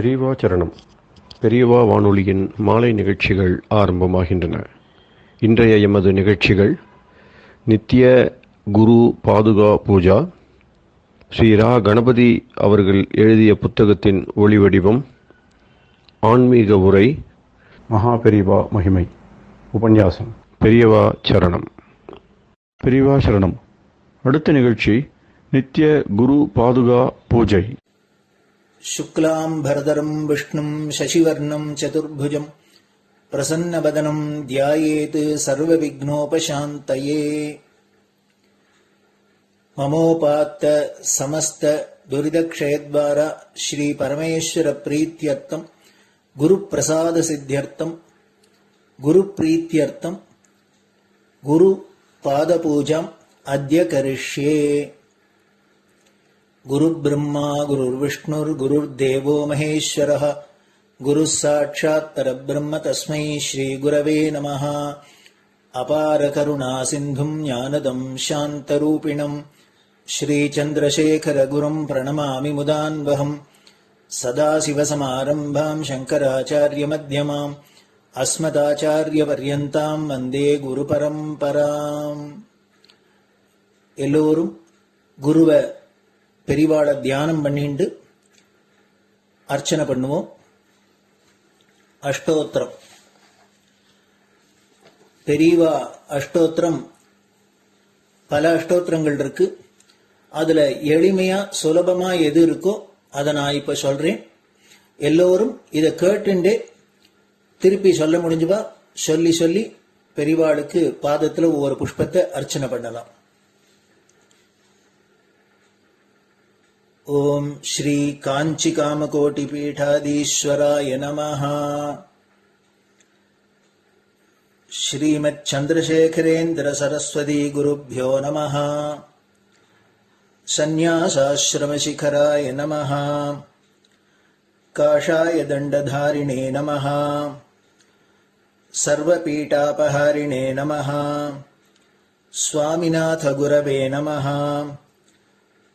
பெரியவா சரணம். பெரியவா வானொலியின் மாலை நிகழ்ச்சிகள் ஆரம்பமாகின்றன. இன்றைய எமது நிகழ்ச்சிகள் நித்திய குரு பாதுகா பூஜா, ஸ்ரீ ரா கணபதி அவர்கள் எழுதிய புத்தகத்தின் ஒளிவடிவம், ஆன்மீக உரை, மகா பெரியவா மகிமை, உபன்யாசம். பெரியவா சரணம். பெரியவா சரணம். அடுத்த நிகழ்ச்சி நித்திய குரு பாதுகா பூஜை. शुक्लां भरदरं विष्णुं शशिवर्णं चतुर्भुजं प्रसन्नवदनं ध्यायेत् सर्वविघ्नोपशान्तये। ममोपात्त समस्त दुरितक्षयद्वारा श्री परमेश्वर प्रीत्यर्थं गुरुप्रसाद सिद्ध्यर्थं गुरुप्रीत्यर्थं गुरुपादपूजाम् अद्य करिष्ये। गुरुर्ब्रह्मा गुरुर्विष्णुर्गुरुर्देवो महेश्वरः गुरुः साक्षात् परब्रह्म तस्मै श्रीगुरवे नमः। अपारकरुणासिन्धुं ज्ञानदं शान्तरूपिणं श्रीचन्द्रशेखरगुरुं प्रणमामि मुदान्वहम्। सदाशिवसमारम्भां शङ्कराचार्यमध्यमाम् अस्मदाचार्यपर्यन्तां वन्दे गुरुपरम्पराम्. எல்லோரும் குருவை பெரிவாளை தியானம் பண்ணிண்டு அர்ச்சனை பண்ணுவோம். அஷ்டோத்திரம். பெரியவா அஷ்டோத்திரம் பல அஷ்டோத்திரங்கள் இருக்கு. அதுல எளிமையா சுலபமா எது இருக்கோ அதை நான் இப்ப சொல்றேன். எல்லோரும் இதை கேட்டுண்டே திருப்பி சொல்ல முடிஞ்சுவா சொல்லி சொல்லி பெரிவாளுக்கு பாதத்துல ஒவ்வொரு புஷ்பத்தை அர்ச்சனை பண்ணலாம். ओम श्री कांची कामकोटि पीठाधीश्वराय नमः. श्रीमत् चंद्रशेखरेन्द्र सरस्वती गुरुभ्यो नमः. संन्यासाश्रम शिखराय नमः. काषाय दंडधारिणे नमः. सर्वपीठापहारिणे नमः. स्वामिनाथ गुरवे नमः.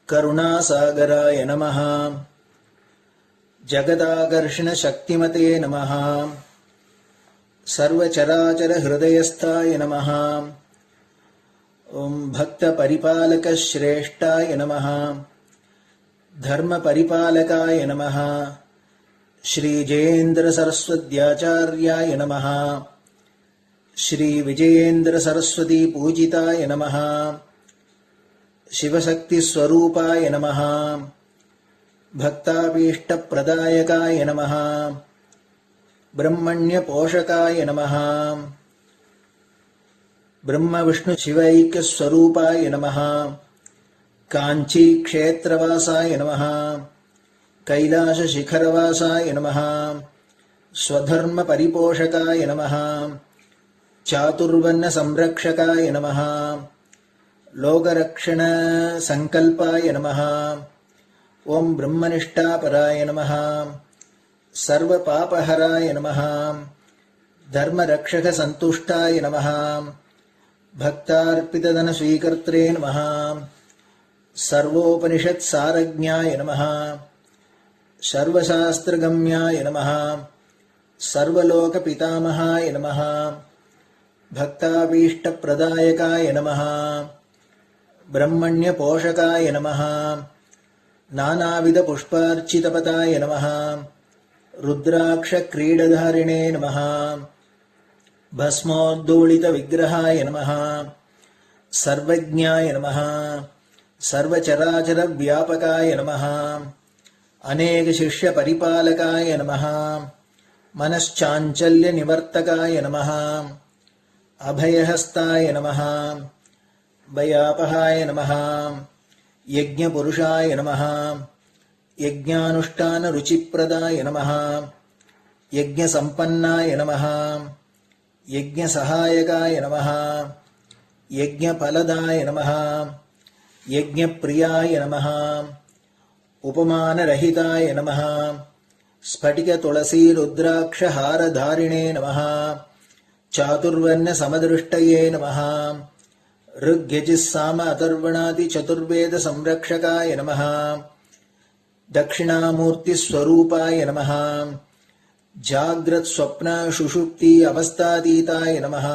करुणासागराय नमः. जगदाकर्षण शक्तिमते नमः. सर्वचराचर हृदयस्थाय नमः. ओम भक्त परिपालक श्रेष्ठाय नमः. धर्म परिपालकाय नमः. श्री जयेन्द्र सरस्वत्याचार्याय नमः. श्री विजयेन्द्र सरस्वती पूजिताय नमः. शिवशक्ति स्वरूपाय नमः. भक्ताभीष्ट प्रदायकाय नमः. ब्रह्मण्य पोषकाय नमः. ब्रह्म विष्णु शिवैक्य स्वरूपाय नमः. कांची क्षेत्रवासाय नमः. कैलाश शिखरवासाय नमः. स्वधर्म परिपोषकाय नमः. चातुर्वर्ण संरक्षकाय नमः. लोकरक्षण संकल्पाय नमः. ओम ब्रह्मनिष्ठापराय नमः. सर्वपापहराय नमः. धर्मरक्षक संतुष्टाय नमः. भक्तार्पितधन स्वीकर्त्रे नमः. सर्वोपनिषत् सारज्ञाय नमः. सर्वशास्त्रगम्याय नमः. सर्वलोक पितामहाय नमः. भक्ताभीष्ट प्रदायकाय नमः. ब्रह्मण्य पोषकाय नमः. नानाविध पुष्पार्चितपताय नमः. रुद्राक्ष क्रीडधारिणे नमः. भस्मोद्दोलित विग्रहाय नमः. सर्वज्ञाय नमः. सर्वचराचर व्यापकाय नमः. अनेक शिष्य परिपालकाय नमः. मनश्चाञ्चल्य निवर्तकाय नमः. अभयहस्ताय नमः. भयापहाय नमः. यज्ञपुरुषाय नमः. यज्ञानुष्ठान रुचिप्रदाय नमः. यज्ञसम्पन्नाय नमः. यज्ञसहायकाय नमः. यज्ञफलदाय नमः. यज्ञप्रियाय नमः. उपमानरहिताय नमः. स्फटिक तुलसी रुद्राक्ष हारधारिणे नमः. चातुर्वर्ण समदृष्टये नमः. ऋग्यजुस्साम अथर्वणादि चतुर्वेद संरक्षकाय नमः. दक्षिणामूर्तिस्वरूपाय नमः जाग्रत् स्वप्न सुषुप्ति अवस्थातीताय नमः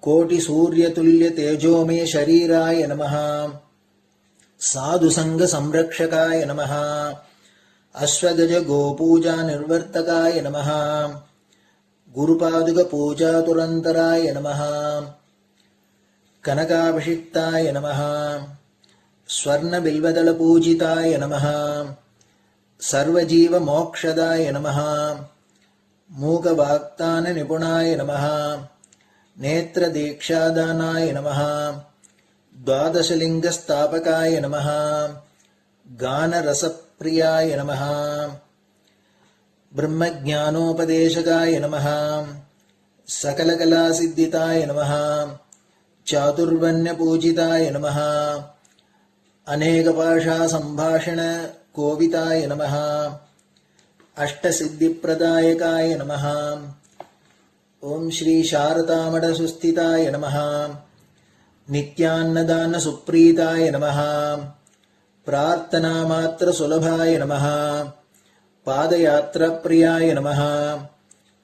कोटिसूर्यतुल्यतेजोमय शरीराय नमः साधुसङ्गसंरक्षकाय नमः अश्वगज गोपूजा निर्वर्तकाय नमः गुरुपादुकपूजातुरन्तराय नमः कनकाभिषिक्ताय नमः स्वर्णबिल्वदलपूजिताय नमः सर्वजीवमोक्षदाय नमः मूकवाक्ताननिपुणाय नमः नेत्रदीक्षादानाय नमः द्वादशलिङ्गस्थापकाय नमः गानरसप्रियाय नमः ब्रह्मज्ञानोपदेशकाय नमः सकलकलासिद्धिताय नमः चातुर्वर्ण्यपूजिताय नमः अनेकभाषासम्भाषण कोविताय नमः अष्टसिद्धिप्रदायकाय नमः ओम श्री शारदामठसुस्थिताय नमः नित्यान्नदानसुप्रीताय नमः प्रार्थनामात्रसुलभाय नमः पादयात्राप्रियाय नमः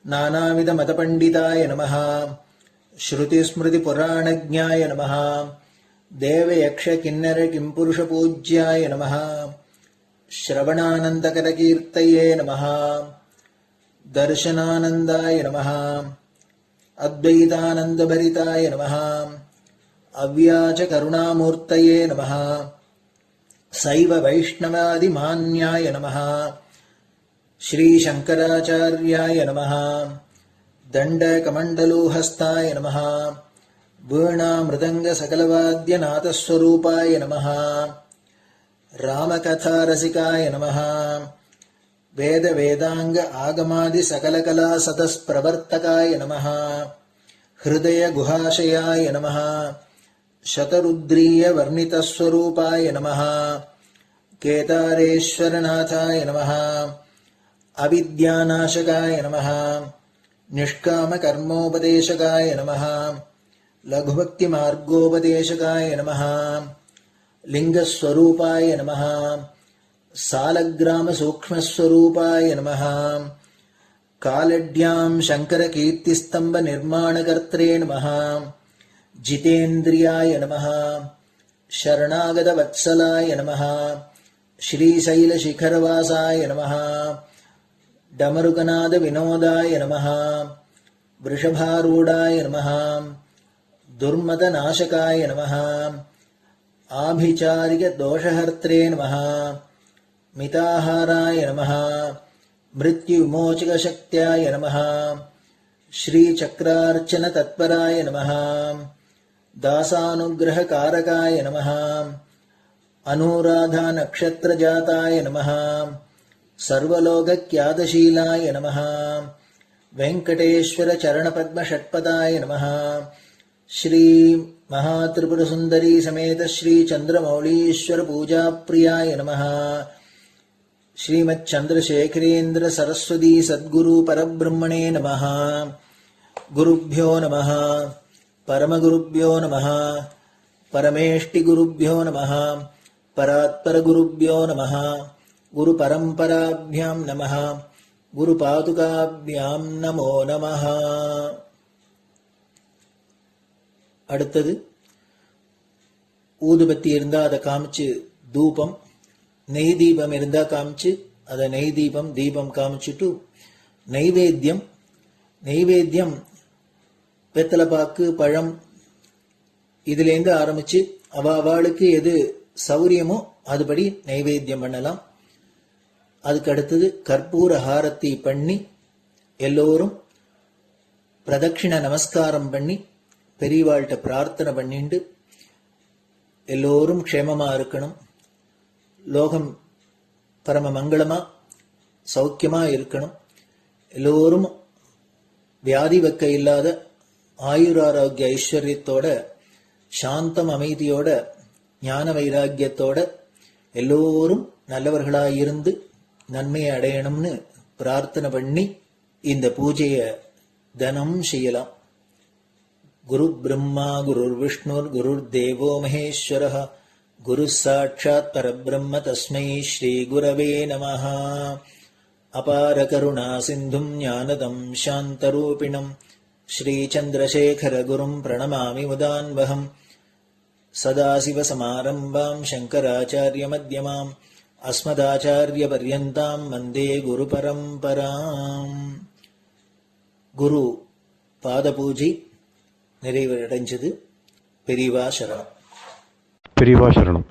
नानाविधमतपण्डिताय नमः श्रुतिस्मृतिपुराणज्ञाय नमः देवयक्षकिन्नरकिंपुरुषपूज्याय नमः श्रवणानन्दकरकीर्तये नमः दर्शनानन्दाय नमः अद्वैतानन्दभरिताय नमः अव्याजकरुणामूर्तये नमः शैव वैष्णवादिमान्याय नमः श्रीशङ्कराचार्याय नमः दण्डकमण्डलोहस्ताय नमः वीणामृदङ्गसकलवाद्यनाथस्वरूपाय नमः रामकथारसिकाय नमः वेदवेदाङ्ग आगमादिसकलकलासतस्प्रवर्तकाय नमः हृदयगुहाशयाय नमः शतरुद्रीयवर्णितस्वरूपाय नमः केदारेश्वरनाथाय नमः अविद्यानाशकाय नमः निष्कामकर्मोपदेशकाय नमः लघुभक्तिमार्गोपदेशकाय नमः लिङ्गस्वरूपाय नमः सालग्रामसूक्ष्मस्वरूपाय नमः कालड्यां शङ्करकीर्तिस्तम्भनिर्माणकर्त्रे नमः जितेन्द्रियाय नमः शरणागतवत्सलाय नमः श्रीशैलशिखरवासाय नमः डमरुकनादविनोदाय नमः वृषभारूढाय नमः दुर्मदनाशकाय नमः आभिचारिकदोषहर्त्रे नमः मिताहाराय नमः मृत्युविमोचकशक्त्याय नमः श्रीचक्रार्चनतत्पराय नमः दासानुग्रहकारकाय नमः अनुराधानक्षत्रजाताय नमः सर्वलोकख्यातशीलाय नमः वेङ्कटेश्वरचरणपद्मषट्पदाय नमः श्री महात्रिपुरसुन्दरी समेत श्री चन्द्रमौलीश्वर पूजाप्रियाय नमः श्रीमच्चन्द्रशेखरेन्द्र सरस्वती सद्गुरु परब्रह्मणे नमः गुरुभ्यो नमः परमगुरुभ्यो नमः परमेष्टिगुरुभ्यो नमः परात्परगुरुभ्यो नमः गुरुपरम्पराभ्यां नमः गुरुपादुकाभ्यां नमो नमः. அடுத்தது ஊதுபத்தி இருந்தா அதை காமிச்சு தூபம், நெய் தீபம் இருந்தா காமிச்சு அதை நெய் தீபம் தீபம் காமிச்சுட்டு நைவேத்தியம் வெத்தலைப்பாக்கு பழம் இதுலேருந்து ஆரம்பிச்சு அவளுக்கு எது சௌரியமோ அதுபடி நைவேத்தியம் பண்ணலாம். அதுக்கு அடுத்தது கற்பூர ஹாரத்தி பண்ணி எல்லோரும் பிரதட்சிண நமஸ்காரம் பண்ணி பெரியவாள்கிட்ட பிரார்த்தனை பண்ணிண்டு எல்லோரும் க்ஷேமமா இருக்கணும், லோகம் பரம மங்களமா சௌக்கியமா இருக்கணும், எல்லோரும் வியாதி வெக்க இல்லாத ஆயுராரோக்கிய ஐஸ்வர்யத்தோட சாந்தம் அமைதியோட ஞான வைராக்கியத்தோட எல்லோரும் நல்லவர்களாயிருந்து நன்மையை அடையணும்னு பிரார்த்தனை பண்ணி இந்த பூஜையை தினம் செய்யலாம். குரு பிரம்மா குருர் விஷ்ணுர் குருர் தேவோ மகேஸ்வரः குரு சாட்சாத் பரபிரம்ம தஸ்மை ஸ்ரீ குரவே நமஹ. அபார கருணா சிந்தும் ஞானதம் சாந்தரூபிணம் ஸ்ரீ சந்திரசேகர குரும் பிரணமாமி முதான்வகம். சதாசிவசமாரம்பாம் சங்கராச்சாரிய மத்யமாம் அஸ்மதாச்சாரிய பர்யந்தாம் வந்தே குரு பரம்பராம். குரு பாத பூஜை நிறைவடைஞ்சது. பெரியவா சரணம். பெரியவா சரணம்.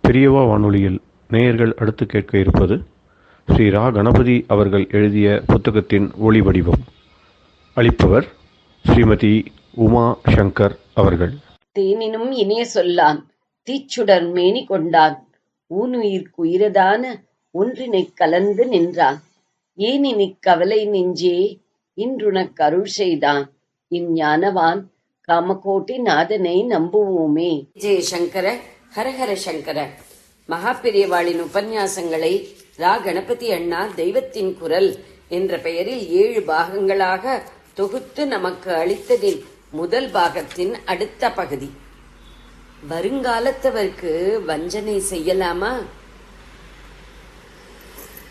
பெரியவா வானொலியில் நேயர்கள் அடுத்து கேட்க இருப்பது ஸ்ரீ ரா கணபதி அவர்கள் எழுதிய புத்தகத்தின் ஒளி வடிவம். அளிப்பவர் ஸ்ரீமதி உமா சங்கர் அவர்கள். தேனினும் இனிய சொல்லான் தீச்சுடர் மேனி கொண்டான் ஊனுயிர்க்குயிரதான ஒன்றினைக் கலந்து நின்றான் ஏனினிக் கவலை நெஞ்சே இன்றுனக் அருள் செய்தான் இஞ்ஞானவான் காமகோட்டி நாதனை நம்புவோமே. ஜெய சங்கர ஹரஹர சங்கர. மகாபெரியவாளின் உபன்யாசங்களை ரா கணபதி அண்ணா தெய்வத்தின் குரல் என்ற பெயரில் 7 பாகங்களாக தொகுத்து நமக்கு அளித்ததின் முதல் பாகத்தின் அடுத்த பகுதி. வருங்காலத்தவருக்கு வஞ்சனை செய்யலாமா?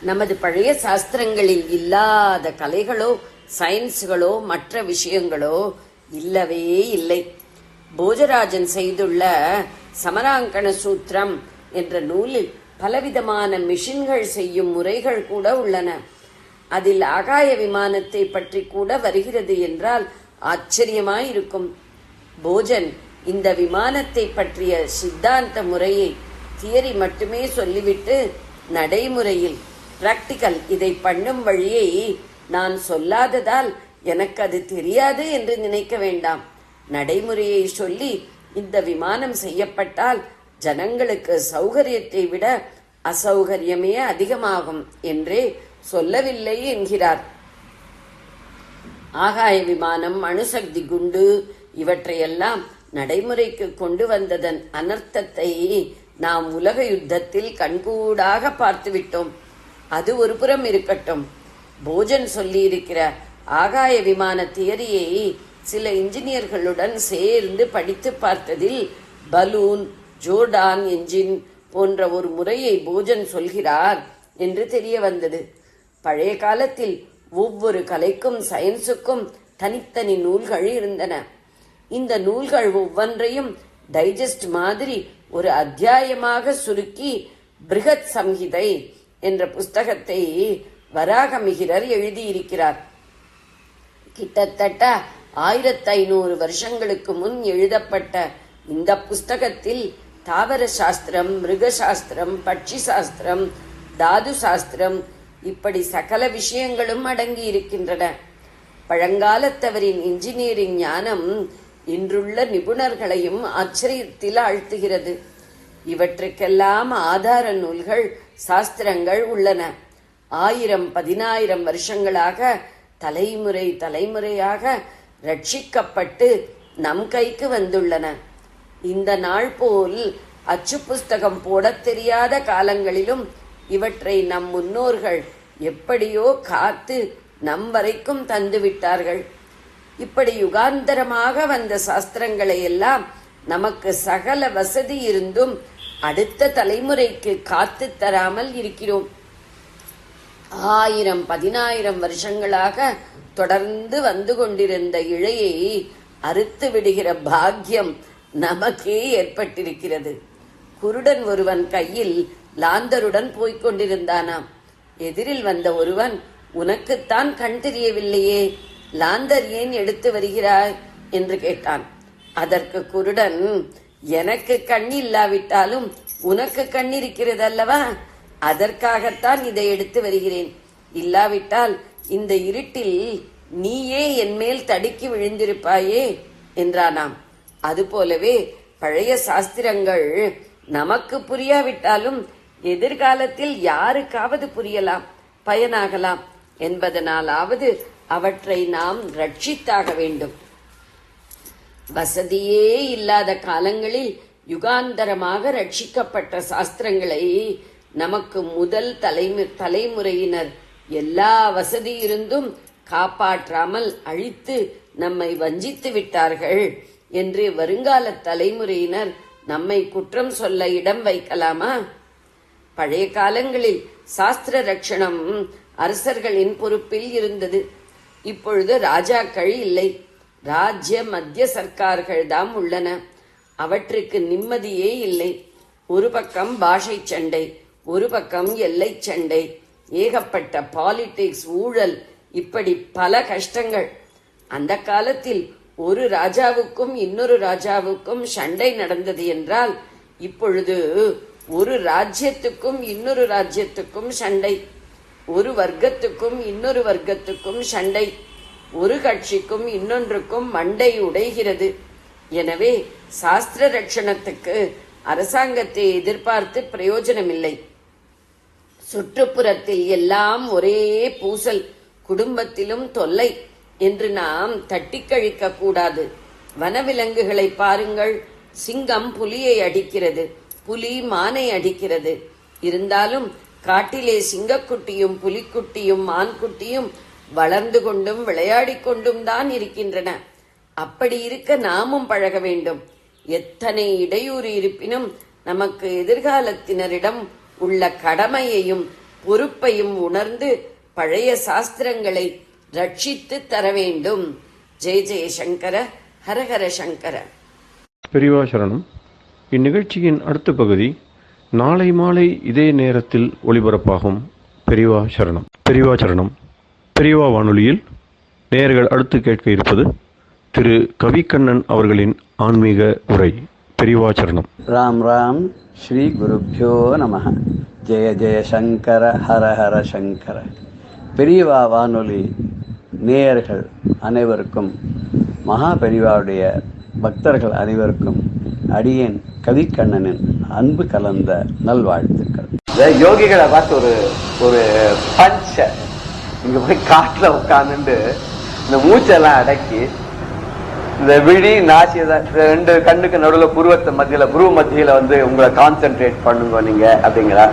நமது பழைய சாஸ்திரங்களில் இல்லாத கலைகளோ சயின்ஸ்களோ மற்ற விஷயங்களோ இல்லவே இல்லை. போஜராஜன் செய்துள்ள சமராங்கண சூத்திரம் என்ற நூலில் பலவிதமான மிஷின்கள் செய்யும் முறைகள் கூட உள்ளன. அதில் ஆகாய விமானத்தை பற்றி கூட வருகிறது என்றால் ஆச்சரியமாயிருக்கும். போஜன் இந்த விமானத்தை பற்றிய சித்தாந்த முறையை தியரி மட்டுமே சொல்லிவிட்டு நடைமுறையில் பிராக்டிக்கல் இதை பண்ணும் வழியை நான் சொல்லாததால் எனக்கு அது தெரியாது என்று நினைக்க வேண்டாம். நடைமுறையை சொல்லி இந்த விமானம் செய்யப்பட்டால் ஜனங்களுக்கு சௌகரியத்தை விட அசௌகரியமே அதிகமாகும் என்றே சொல்லவில்லை என்கிறார். ஆகாய விமானம், அணுசக்தி குண்டு இவற்றையெல்லாம் நடைமுறைக்கு கொண்டு வந்ததன் அனர்த்தத்தை நாம் உலக யுத்தத்தில் கண்கூடாக பார்த்துவிட்டோம். அது ஒரு புறம் இருக்கட்டும். போஜன் சொல்லியிருக்கிற ஆகாய விமான தியரியை சில இன்ஜினியர்களுடன் சேர்ந்து படித்து பார்த்ததில் பலூன், ஜோர்டான் என்ஜின் போன்ற ஒரு முறையை போஜன் சொல்கிறார் என்று தெரிய வந்தது. பழைய காலத்தில் ஒவ்வொரு கலைக்கும் சயின்ஸுக்கும் தனித்தனி நூல்கள் இருந்தன. இந்த நூல்கள் ஒவ்வொன்றையும் டைஜஸ்ட் மாதிரி ஒரு அத்தியாயமாக சுருக்கி பிருகத் சம்ஹிதை என்ற புஸ்தகத்தை வராகமிகிரர் எழுதியிருக்கிறார். கிட்டத்தட்ட 1500 வருஷங்களுக்கு முன் எழுதப்பட்ட இந்த புஸ்தகத்தில் தாவர சாஸ்திரம், மிருக சாஸ்திரம், பட்சி சாஸ்திரம், தாது சாஸ்திரம் இப்படி சகல விஷயங்களும் அடங்கி இருக்கின்றன. பழங்காலத்தவரின் இன்ஜினியரிங் ஞானம் இன்றுள்ள நிபுணர்களையும் ஆச்சரியத்தில் ஆழ்த்துகிறது. இவற்றுக்கெல்லாம் ஆதார நூல்கள், சாஸ்திரங்கள் உள்ளன. 1000-10000 வருஷங்களாக தலைமுறை தலைமுறையாக ரட்சிக்கப்பட்டு நம் கைக்கு வந்துள்ளன. இந்த நாள் போல் அச்சு புஸ்தகம் போடத் தெரியாத காலங்களிலும் இவற்றை நம் முன்னோர்கள் எப்படியோ காத்து நம் வரைக்கும் தந்துவிட்டார்கள். இப்படி யுகாந்தரமாக வந்த சாஸ்திரங்களை எல்லாம் நமக்கு சகல வசதி இருந்தும் அடுத்த தலைமுறைக்கு காத்து தராமல் இருக்கிறோம். 1000-10000 வருஷங்களாக தொடர்ந்து வந்து கொண்டிருந்த இழையை அறுத்து விடுகிற பாக்கியம் நமக்கே ஏற்பட்டிருக்கிறது. குருடன் ஒருவன் கையில் லாந்தருடன் போய்க் கொண்டிருந்தானாம். எதிரில் வந்த ஒருவன், உனக்குத்தான் கண் தெரியவில்லையே, லாந்தர் ஏன் எடுத்து வருகிறாய் என்று கேட்டான். அதற்கு குருடன், எனக்கு கண் இல்லாவிட்டாலும் உனக்கு கண் இருக்கிறது அல்லவா, அதற்காகத்தான் இதை எடுத்து வருகிறேன். இல்லாவிட்டால் இந்த இருட்டில் நீயே என் மேல் தடுக்கி விழுந்திருப்பாயே என்றானாம். அதுபோலவே பழைய சாஸ்திரங்கள் நமக்கு புரியாவிட்டாலும் எதிர்காலத்தில் யாருக்காவது புரியலாம், பயனாகலாம் என்பதனாலாவது அவற்றை நாம் ரட்சித்தாக வேண்டும். வசதியே இல்லாத காலங்களில் யுகாந்தரமாக ரட்சிக்கப்பட்ட சாஸ்திரங்களை நமக்கு முதல் தலைமுறையினர் எல்லா வசதி இருந்தும் காப்பாற்றாமல் அழித்து நம்மை வஞ்சித்து விட்டார்கள் என்று வருங்கால தலைமுறையினர் நம்மை குற்றம் சொல்ல இடம் வைக்கலாமா? பழைய காலங்களில் சாஸ்திர ரட்சணம் அரசர்களின் பொறுப்பில் இருந்தது. இப்பொழுது ராஜாக்கள் இல்லை, ராஜ்ய மத்திய சர்க்கார்கள் தாம் உள்ளன. அவற்றுக்கு நிம்மதியே இல்லை. ஒரு பக்கம் பாஷை சண்டை, ஒரு பக்கம் எல்லை சண்டை, ஏகப்பட்ட பாலிடிக்ஸ், ஊழல், இப்படி பல கஷ்டங்கள். அந்த காலத்தில் ஒரு ராஜாவுக்கும் இன்னொரு ராஜாவுக்கும் சண்டை நடந்தது என்றால், இப்பொழுது ஒரு ராஜ்யத்துக்கும் இன்னொரு ராஜ்யத்துக்கும் சண்டை, ஒரு வர்க்கத்துக்கும் இன்னொரு வர்க்கத்துக்கும் சண்டை, ஒரு கட்சிக்கும் இன்னொன்றுக்கும் மண்டை உடைகிறது. எனவே சாஸ்திர ரட்சணத்துக்கு அரசாங்கத்தை எதிர்பார்த்து பிரயோஜனமில்லை. சுற்றுப்புறத்தில் எல்லாம் ஒரே பூசல், குடும்பத்திலும் தொல்லை என்று நாம் தட்டி கழிக்க கூடாது. வனவிலங்குகளை பாருங்கள். சிங்கம் புலியை அடிக்கிறது, புலி மானை அடிக்கிறது. இருந்தாலும் காட்டிலே சிங்கக்குட்டியும் புலிக்குட்டியும் மான்குட்டியும் வளர்ந்து கொண்டும் விளையாடிக் கொண்டும் தான் இருக்கின்றன. அப்படி இருக்க நாமும் பழக வேண்டும். எத்தனை இடையூறு இருப்பினும் நமக்கு எதிர்காலத்தினரிடம் உள்ள கடமையையும் பொறுப்பையும் உணர்ந்து பழைய சாஸ்திரங்களை ரட்சித்து தர வேண்டும். ஜெய ஜெயசங்கர, ஹரஹர சங்கர. பெரியவா சரணம். இந்நிகழ்ச்சியின் அடுத்த பகுதி நாளை மாலை இதே நேரத்தில் ஒளிபரப்பாகும். பெரியவா சரணம். பெரியவா சரணம். பெரியவா வானொலியில் நேயர்கள் அடுத்து கேட்க இருப்பது திரு கவிக்கண்ணன் அவர்களின் ஆன்மீக உரை. பெரியவா சரணம். ராம் ராம். ஸ்ரீ குருப்யோ நம. ஜெய ஜெய சங்கர, ஹர ஹர சங்கர. பெரியவா வானொலி நேயர்கள் அனைவருக்கும், மகா பெரியவாவுடைய பக்தர்கள் அனைவருக்கும் அடியேன் கவிக்கண்ணனின் அன்பு கலந்த நல்வாழ்த்துக்கள். யோகிகளை பார்த்து ஒரு பஞ்ச இங்க போய் காட்டுல உட்கார்ந்துட்டு இந்த மூச்செல்லாம் அடக்கி, இந்த விழி நாசி ரெண்டு கண்ணுக்கு நடுவில் புருவத்து மத்தியில, புருவ மத்தியில உங்களை கான்சென்ட்ரேட் பண்ணுங்க நீங்க அப்படிங்கிறா.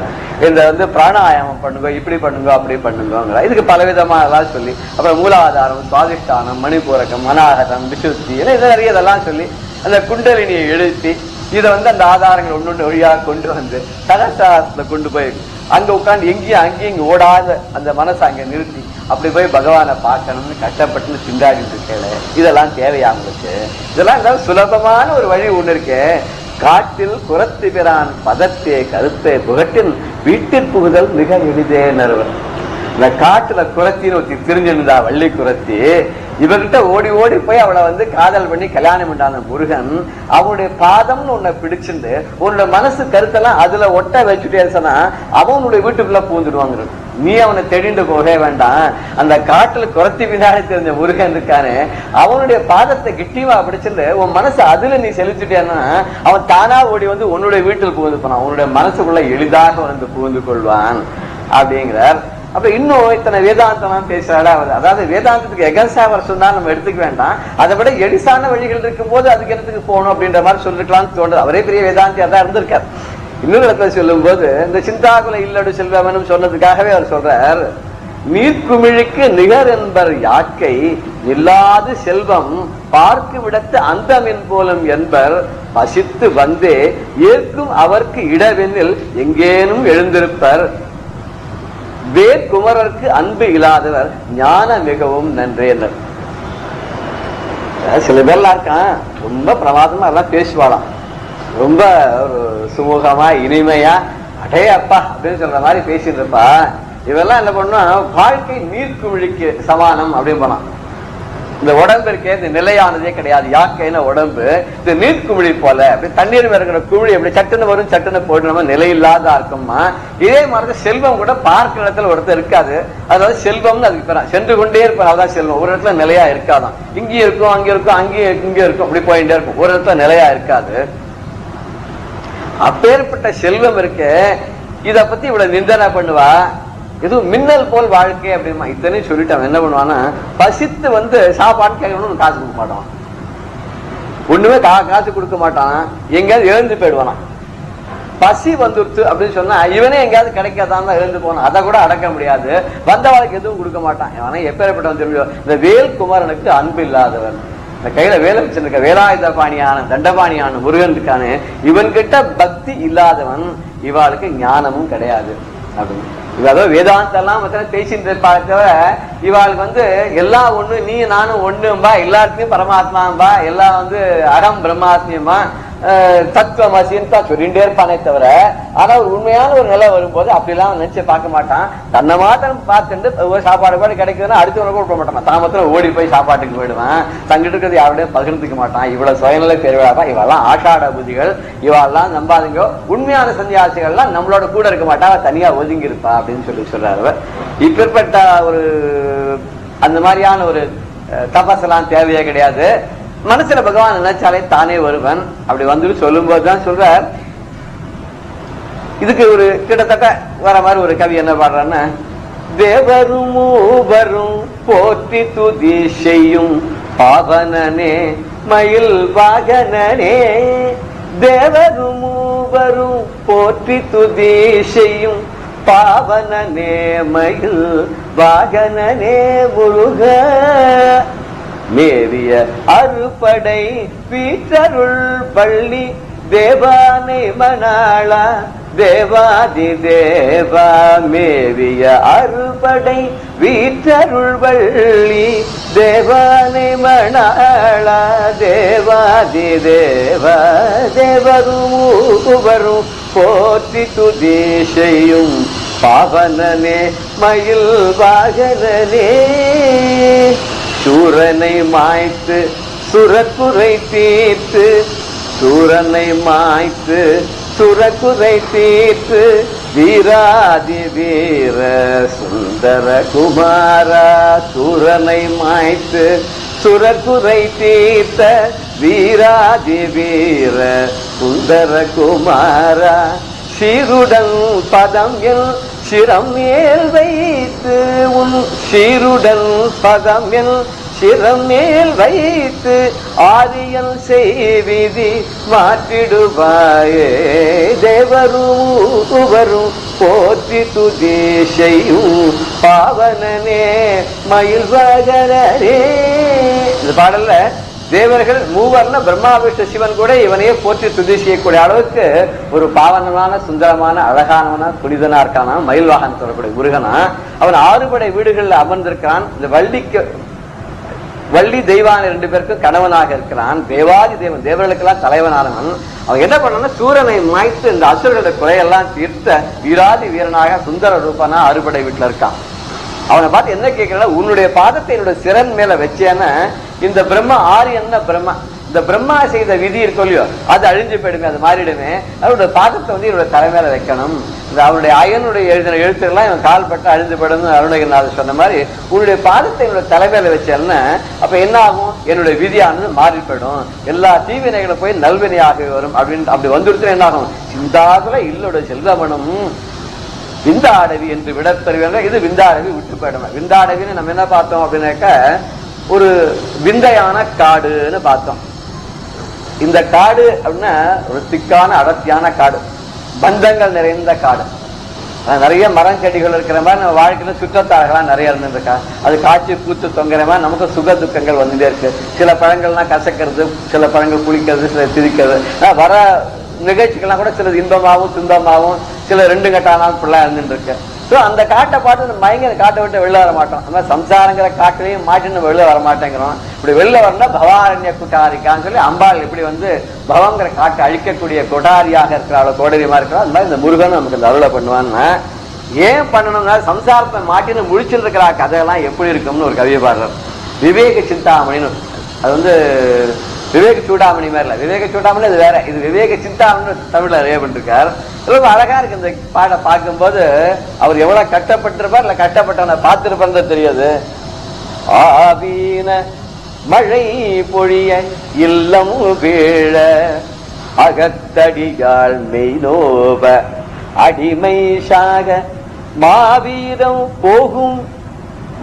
இந்த பிராணாயாமம் பண்ணுங்க, இப்படி பண்ணுங்க அப்படி பண்ணுங்க. இதுக்கு பலவிதமா எல்லாம் சொல்லி, அப்புறம் மூலாதாரம், சுவாதிஷ்டானம், மணிபூரகம், மனாகரம், விசுத்தி, இது நிறைய இதெல்லாம் சொல்லி அந்த குண்டலினியை எழுப்பி இதை அந்த ஆதாரங்கள் ஒன்னொன்று வழியாக கொண்டு சகசாரத்துல கொண்டு போய் அங்க உட்காந்து அங்கேயும் இங்க ஓடாத அந்த மனசை அங்க நிறுத்தி அப்படி போய் பகவானை பார்க்கணும்னு கஷ்டப்பட்டு திண்டாடிட்டு இருக்கேன். இதெல்லாம் தேவையா உங்களுக்கு? இதெல்லாம் சுலபமான ஒரு வழி ஒண்ணு இருக்கு. காட்டில் குரத்து பிரான் பதத்தே கருத்தே புகட்டில் வீட்டில் புகுதல் மிக எளிதே நறுவர். இந்த காட்டுல குரத்தின்னு ஒருத்தி தெரிஞ்சிருந்தா, வள்ளி குரத்தி. இவர்கிட்ட ஓடி ஓடி போய் அவளை காதல் பண்ணி கல்யாணம் பண்ணான முருகன் அவனுடைய பாதம்னு உன்னை பிடிச்சிருந்து உன்னோட மனசு கருத்தெல்லாம் அதுல ஒட்ட வச்சுட்டே சொன்னா அவனுடைய வீட்டுக்குள்ள பூந்துடுவாங்க. நீ அவனை தேடிண்டு போகவே வேண்டாம். அந்த காட்டுல குரத்தி பின்னாடி தெரிஞ்ச முருகன் இருக்கானே, அவனுடைய பாதத்தை கிட்டிவா பிடிச்சிருந்து உன் மனசு அதுல நீ செலுத்திட்டேன்னா அவன் தானா ஓடி உன்னுடைய வீட்டில் புகுந்து போனான். அவனுடைய மனசுக்குள்ள எளிதாக புகுந்து கொள்வான் அப்படிங்கிறார். அப்ப இன்னும் இத்தனை வேதாந்தம் பேசுறாடா. அதாவது வேதாந்தத்துக்கு எகன்ஸ்டா அவர் சொன்னா நம்ம எடுத்துக்க வேண்டாம். அதை விட எளிசான வழிகள் இருக்கும் போது அதுக்கு இடத்துக்கு போகணும் அப்படின்ற மாதிரி சொல்லிருக்கலாம்னு தோணுது. அவரே பெரிய வேதாந்தியா தான் இருந்திருக்காரு. இன்னொரு இடத்துல சொல்லும் போது இந்த சிந்தாகுல இல்லடு செல்வமனும் சொன்னதுக்காகவே அவர் சொல்றார், நீர்க்குமிழிக்கு நிகர் என்பர் யாக்கை இல்லாது செல்வம் பார்க்கு விடத்து அந்தமின் போலும் என்பர் பசித்து வந்தே ஏற்கும் அவர்க்கு இடவெனில் எங்கேனும் எழுந்திருப்பர். வேற்குமரருக்கு அன்பு இல்லாதவர் ஞான மிகவும் நன்றேனர். சில பேர்லாம் இருக்கான், ரொம்ப பிரமாதமா எல்லாம் பேசுவாளாம், ரொம்ப ஒரு சுமூகமா இனிமையா அடே அப்பா அப்படின்னு சொல்ற மாதிரி பேசிட்டு இருப்பா. இவெல்லாம் என்ன பண்ணும், வாழ்க்கை நீர்க்குமிழிக்கு சமானம் அப்படின்னு போனான். இந்த உடம்பு இருக்கே, இந்த நிலையானதே கிடையாது. யாக்கைன உடம்பு இந்த நீர்க்குமிழி போல அப்படி தண்ணீர் வருகிற குமிழி அப்படி சட்டுன்னு வரும் சட்டுன்னு போயிட்டு நம்ம நிலையில்லாத இருக்குமா. இதே மாதிரி செல்வம் கூட பார்க்கிற இடத்துல ஒருத்தர் இருக்காது. அதாவது செல்வம்னு அதுக்கு பேரா சென்று கொண்டே இருப்பார். அதான் செல்வம். ஒரு இடத்துல நிலையா இருக்காதான். இங்கேயும் இருக்கும் அங்கே இருக்கும் அங்கேயும் இங்கே இருக்கும், அப்படி போயிட்டே இருக்கும். ஒரு இடத்துல நிலையா இருக்காது. அப்பேற்பட்ட செல்வம் இருக்கு. இத பத்தி இவ்வளவு நிந்தனை பண்ணுவா. எதுவும் மின்னல் போல் வாழ்க்கை அப்படிமா இத்தனையும் சொல்லிட்டு அவன் என்ன பண்ணுவான்னா, பசித்து சாப்பாடு கேட்கணும்னு காசு கொடுக்க மாட்டான். ஒண்ணுமே காசு கொடுக்க மாட்டான். எங்கேயாவது எழுந்து போயிடுவானா. பசி வந்துருச்சு அப்படின்னு சொன்னா இவனே எங்கேயாவது கிடைக்காதான் தான் எழுந்து போனான். அதை கூட அடக்க முடியாது. வந்தவளுக்கு எதுவும் கொடுக்க மாட்டான். இவனே எப்பேற்பட்டவன் தெரியும். இந்த வேல்குமாரனுக்கு அன்பு இல்லாதவன். இந்த கையில வேலை வச்சிருக்க வேலாயுத பாணியான தண்டபாணியான முருகன் இருக்கானே, இவன்கிட்ட பக்தி இல்லாதவன் இவாளுக்கு ஞானமும் கிடையாது அப்படின்னு. இவ வேதாந்தெல்லாம் பேசிட்டு இருப்பாங்க. இவாளுக்கு எல்லாம் ஒண்ணு, நீ நானும் ஒண்ணும்பா, எல்லாருக்கும் பரமாத்மாம்பா, எல்லாம் அகம் பிரம்மாத்மியமா தத்துவமசின்னு தான் சொல்லிட்டே இருப்பானே தவிர, ஆனா ஒரு உண்மையான ஒரு நிலை வரும்போது அப்படிலாம் நினைச்சு பார்க்க மாட்டான். தன்னை மாத்திரம் பார்த்துட்டு ஒரு சாப்பாடு கூட கிடைக்குதுன்னா அடுத்தவங்க கூட போக மாட்டான். தான் மாத்திரம் ஓடி போய் சாப்பாட்டுக்கு போயிடுவான். தங்கிட்டு இருக்கிறது யாரோடையும் பகிர்ந்துக்க மாட்டான். இவ்வளவு சுயநிலை பெருவிழாதான். இவெல்லாம் ஆஷாட புதிகள், இவாள்லாம் நம்பாதீங்க. உண்மையான சன்னியாசிகள்லாம் நம்மளோட கூட இருக்க மாட்டா, தனியா ஒதுங்கி இருப்பா அப்படின்னு சொல்றாரு. இப்பேற்பட்ட ஒரு அந்த மாதிரியான ஒரு தபசெல்லாம் தேவையே கிடையாது. மனசுல பகவான் நினைச்சாலே தானே வருவன். அப்படி வந்துட்டு சொல்லும் போதுதான் சொல்றார். இதுக்கு ஒரு கிட்டத்தட்ட வர மாதிரி ஒரு கவி என்ன பாடுறான்னு, தேவரும் மூவரும் போற்றி துதி செய்யும் பாவனனே மயில் வாகனனே, தேவரும் மூவரும் போற்றி துதி செய்யும் பாவனனே மயில் வாகனனே முருக, மேவிய அறுபடை வீற்றருள் பள்ளி தேவானை மணாளா தேவாதி தேவா, மேவிய அறுபடை வீற்றருள் பள்ளி தேவானை மணாளா தேவாதி தேவா, தேவரும் போற்றி துதி செய்யும் பாவனனே மயில் வாகனனே, சூரனை மாய்த்து சுரக்குறை தீர்த்து, சூரனை மாய்த்து சுரக்குறை தீர்த்து, வீராதி வீர சுந்தர குமாரா, சூரனை மாய்த்து சுரக்குறை தீர்த்த வீராதி வீர சுந்தர குமாரா, சீருடன் பதம் என் சிரம் மேல் வைத்து, உன் சீருடன் பதம் என் சிரம் மேல் வைத்து, ஆரியன் செய்விதி மாற்றிடுவாயே, தேவரும் போற்றி துதி செய்யும் பாவனனே மயில் வாகனனே. இந்த பாடல்ல தேவர்கள் மூவர்ல பிரம்மா விஷ்ணு சிவன் கூட இவனையே போற்றி துதி செய்யக்கூடிய அளவுக்கு ஒரு பாவனமான சுந்தரமான அழகானவனா புனிதனா இருக்கானா மயில் வாகனம் சொல்லக்கூடிய முருகனா. அவன் 6 படை வீடுகள்ல அமர்ந்திருக்கிறான். இந்த வள்ளி தெய்வான 2 பேருக்கும் கணவனாக இருக்கிறான். தேவாதி தேவன், தேவர்களுக்கெல்லாம் தலைவனானவன். அவன் என்ன பண்ணா, சூரனை மாய்த்து இந்த அசுரர்களுடைய குறையெல்லாம் தீர்த்த வீராதி வீரனாக சுந்தர ரூபனா 6 படை வீட்டுல இருக்கான். அவனை பார்த்து என்ன கேட்கிறா, உன்னுடைய பாதத்தை என்னுடைய சிறன் மேல வச்சேன்னா இந்த பிரம்மா ஆரியன்னா பிரம்மா, இந்த பிரம்மா செய்த விதி இருக்கும் இல்லையோ அது அழிஞ்சு போயிடுமே, அது மாறிடுமே. அவருடைய பாதத்தை என்னுடைய தலைமையில வைக்கணும். அவருடைய அயனுடைய எழுதின எழுத்துக்கெல்லாம் இவன் கால்பட்டு அழிஞ்சு போயிடும். அருணகிரிநாதர் சொன்ன மாதிரி உன்னுடைய பாதத்தை என்னுடைய தலைமையில வச்சேன்னா அப்ப என்ன ஆகும், என்னுடைய விதியானது மாறி போயிடும், எல்லா தீவினைகளும் போய் நல்வினையாக வரும் அப்படின்னு. அப்படி வந்துடுச்சுன்னா என்ன ஆகும், சிந்தாகுல இல்லோட செல்வமனும் விந்தாடவி என்று விடத்தருவாங்க. இது விந்தாடவி விட்டு போயிடும். விந்தாடவின்னு நம்ம என்ன பார்த்தோம் அப்படின்னாக்க, ஒரு விந்தையான காடுன்னு பார்த்தோம். இந்த காடு அப்படின்னா ஒரு திக்கான அடர்த்தியான காடு, பந்தங்கள் நிறைந்த காடு. நிறைய மரம் செடிகள் இருக்கிற மாதிரி நம்ம வாழ்க்கையில சுற்றத்தாழலாம் நிறைய இருந்துருக்கா. அது காய்ச்சி பூத்து தொங்குற மாதிரி நமக்கு சுக துக்கங்கள் வந்துட்டே இருக்கு. சில பழங்கள்லாம் கசக்கிறது, சில பழங்கள் புளிக்கிறது, சில திரிக்கிறது. வர நிகழ்ச்சிகள்லாம் கூட சில இன்பமாகவும் துன்பமாகவும் சில 2 கட்டானாலும் இப்படிலாம் இருந்துட்டு இருக்கு. ஸோ அந்த காட்டை பார்த்து மயங்கிற காட்டை விட்டு வெளில வர மாட்டோம். நம்ம சம்சாரங்கிற காட்டிலையும் மாட்டின்னு வெளில வர மாட்டேங்கிறோம். இப்படி வெளில வரனா பவாரண்ய குட்டாரிக்கான்னு சொல்லி அம்பாள் இப்படி பவங்கிற காட்டை அழிக்கக்கூடிய கொடாரியாக இருக்கிறாள், கோடரியமா இருக்கிறாள். அந்த மாதிரி இந்த முருகன் நமக்கு இந்த அருளை பண்ணுவான்னா ஏன் பண்ணணும்னா, சம்சாரத்தை மாட்டின்னு முழிச்சுட்டு இருக்கிற கதையெல்லாம் எப்படி இருக்கும்னு ஒரு கவியை பாடுறார். விவேக சிந்தாமணின்னு, அது விவேக சூடாமணி மாதிரி இல்ல, விவேக சூடாமணி அது வேற, இது விவேக சிந்தாமணி தமிழ்ல நிறைய பண்ணிருக்காரு. ரொம்ப அழகா இருக்கு இந்த பாட பார்க்கும்போது. அவர் எவ்வளவு கட்டப்பட்டிருப்பார், இல்ல கட்டப்பட்டவனை பார்த்திருப்பார் தெரியாது. ஆவீன மழை பொழிய இல்லம் வீழ அகத்தடியாள் மெய்நோப அடிமை சாக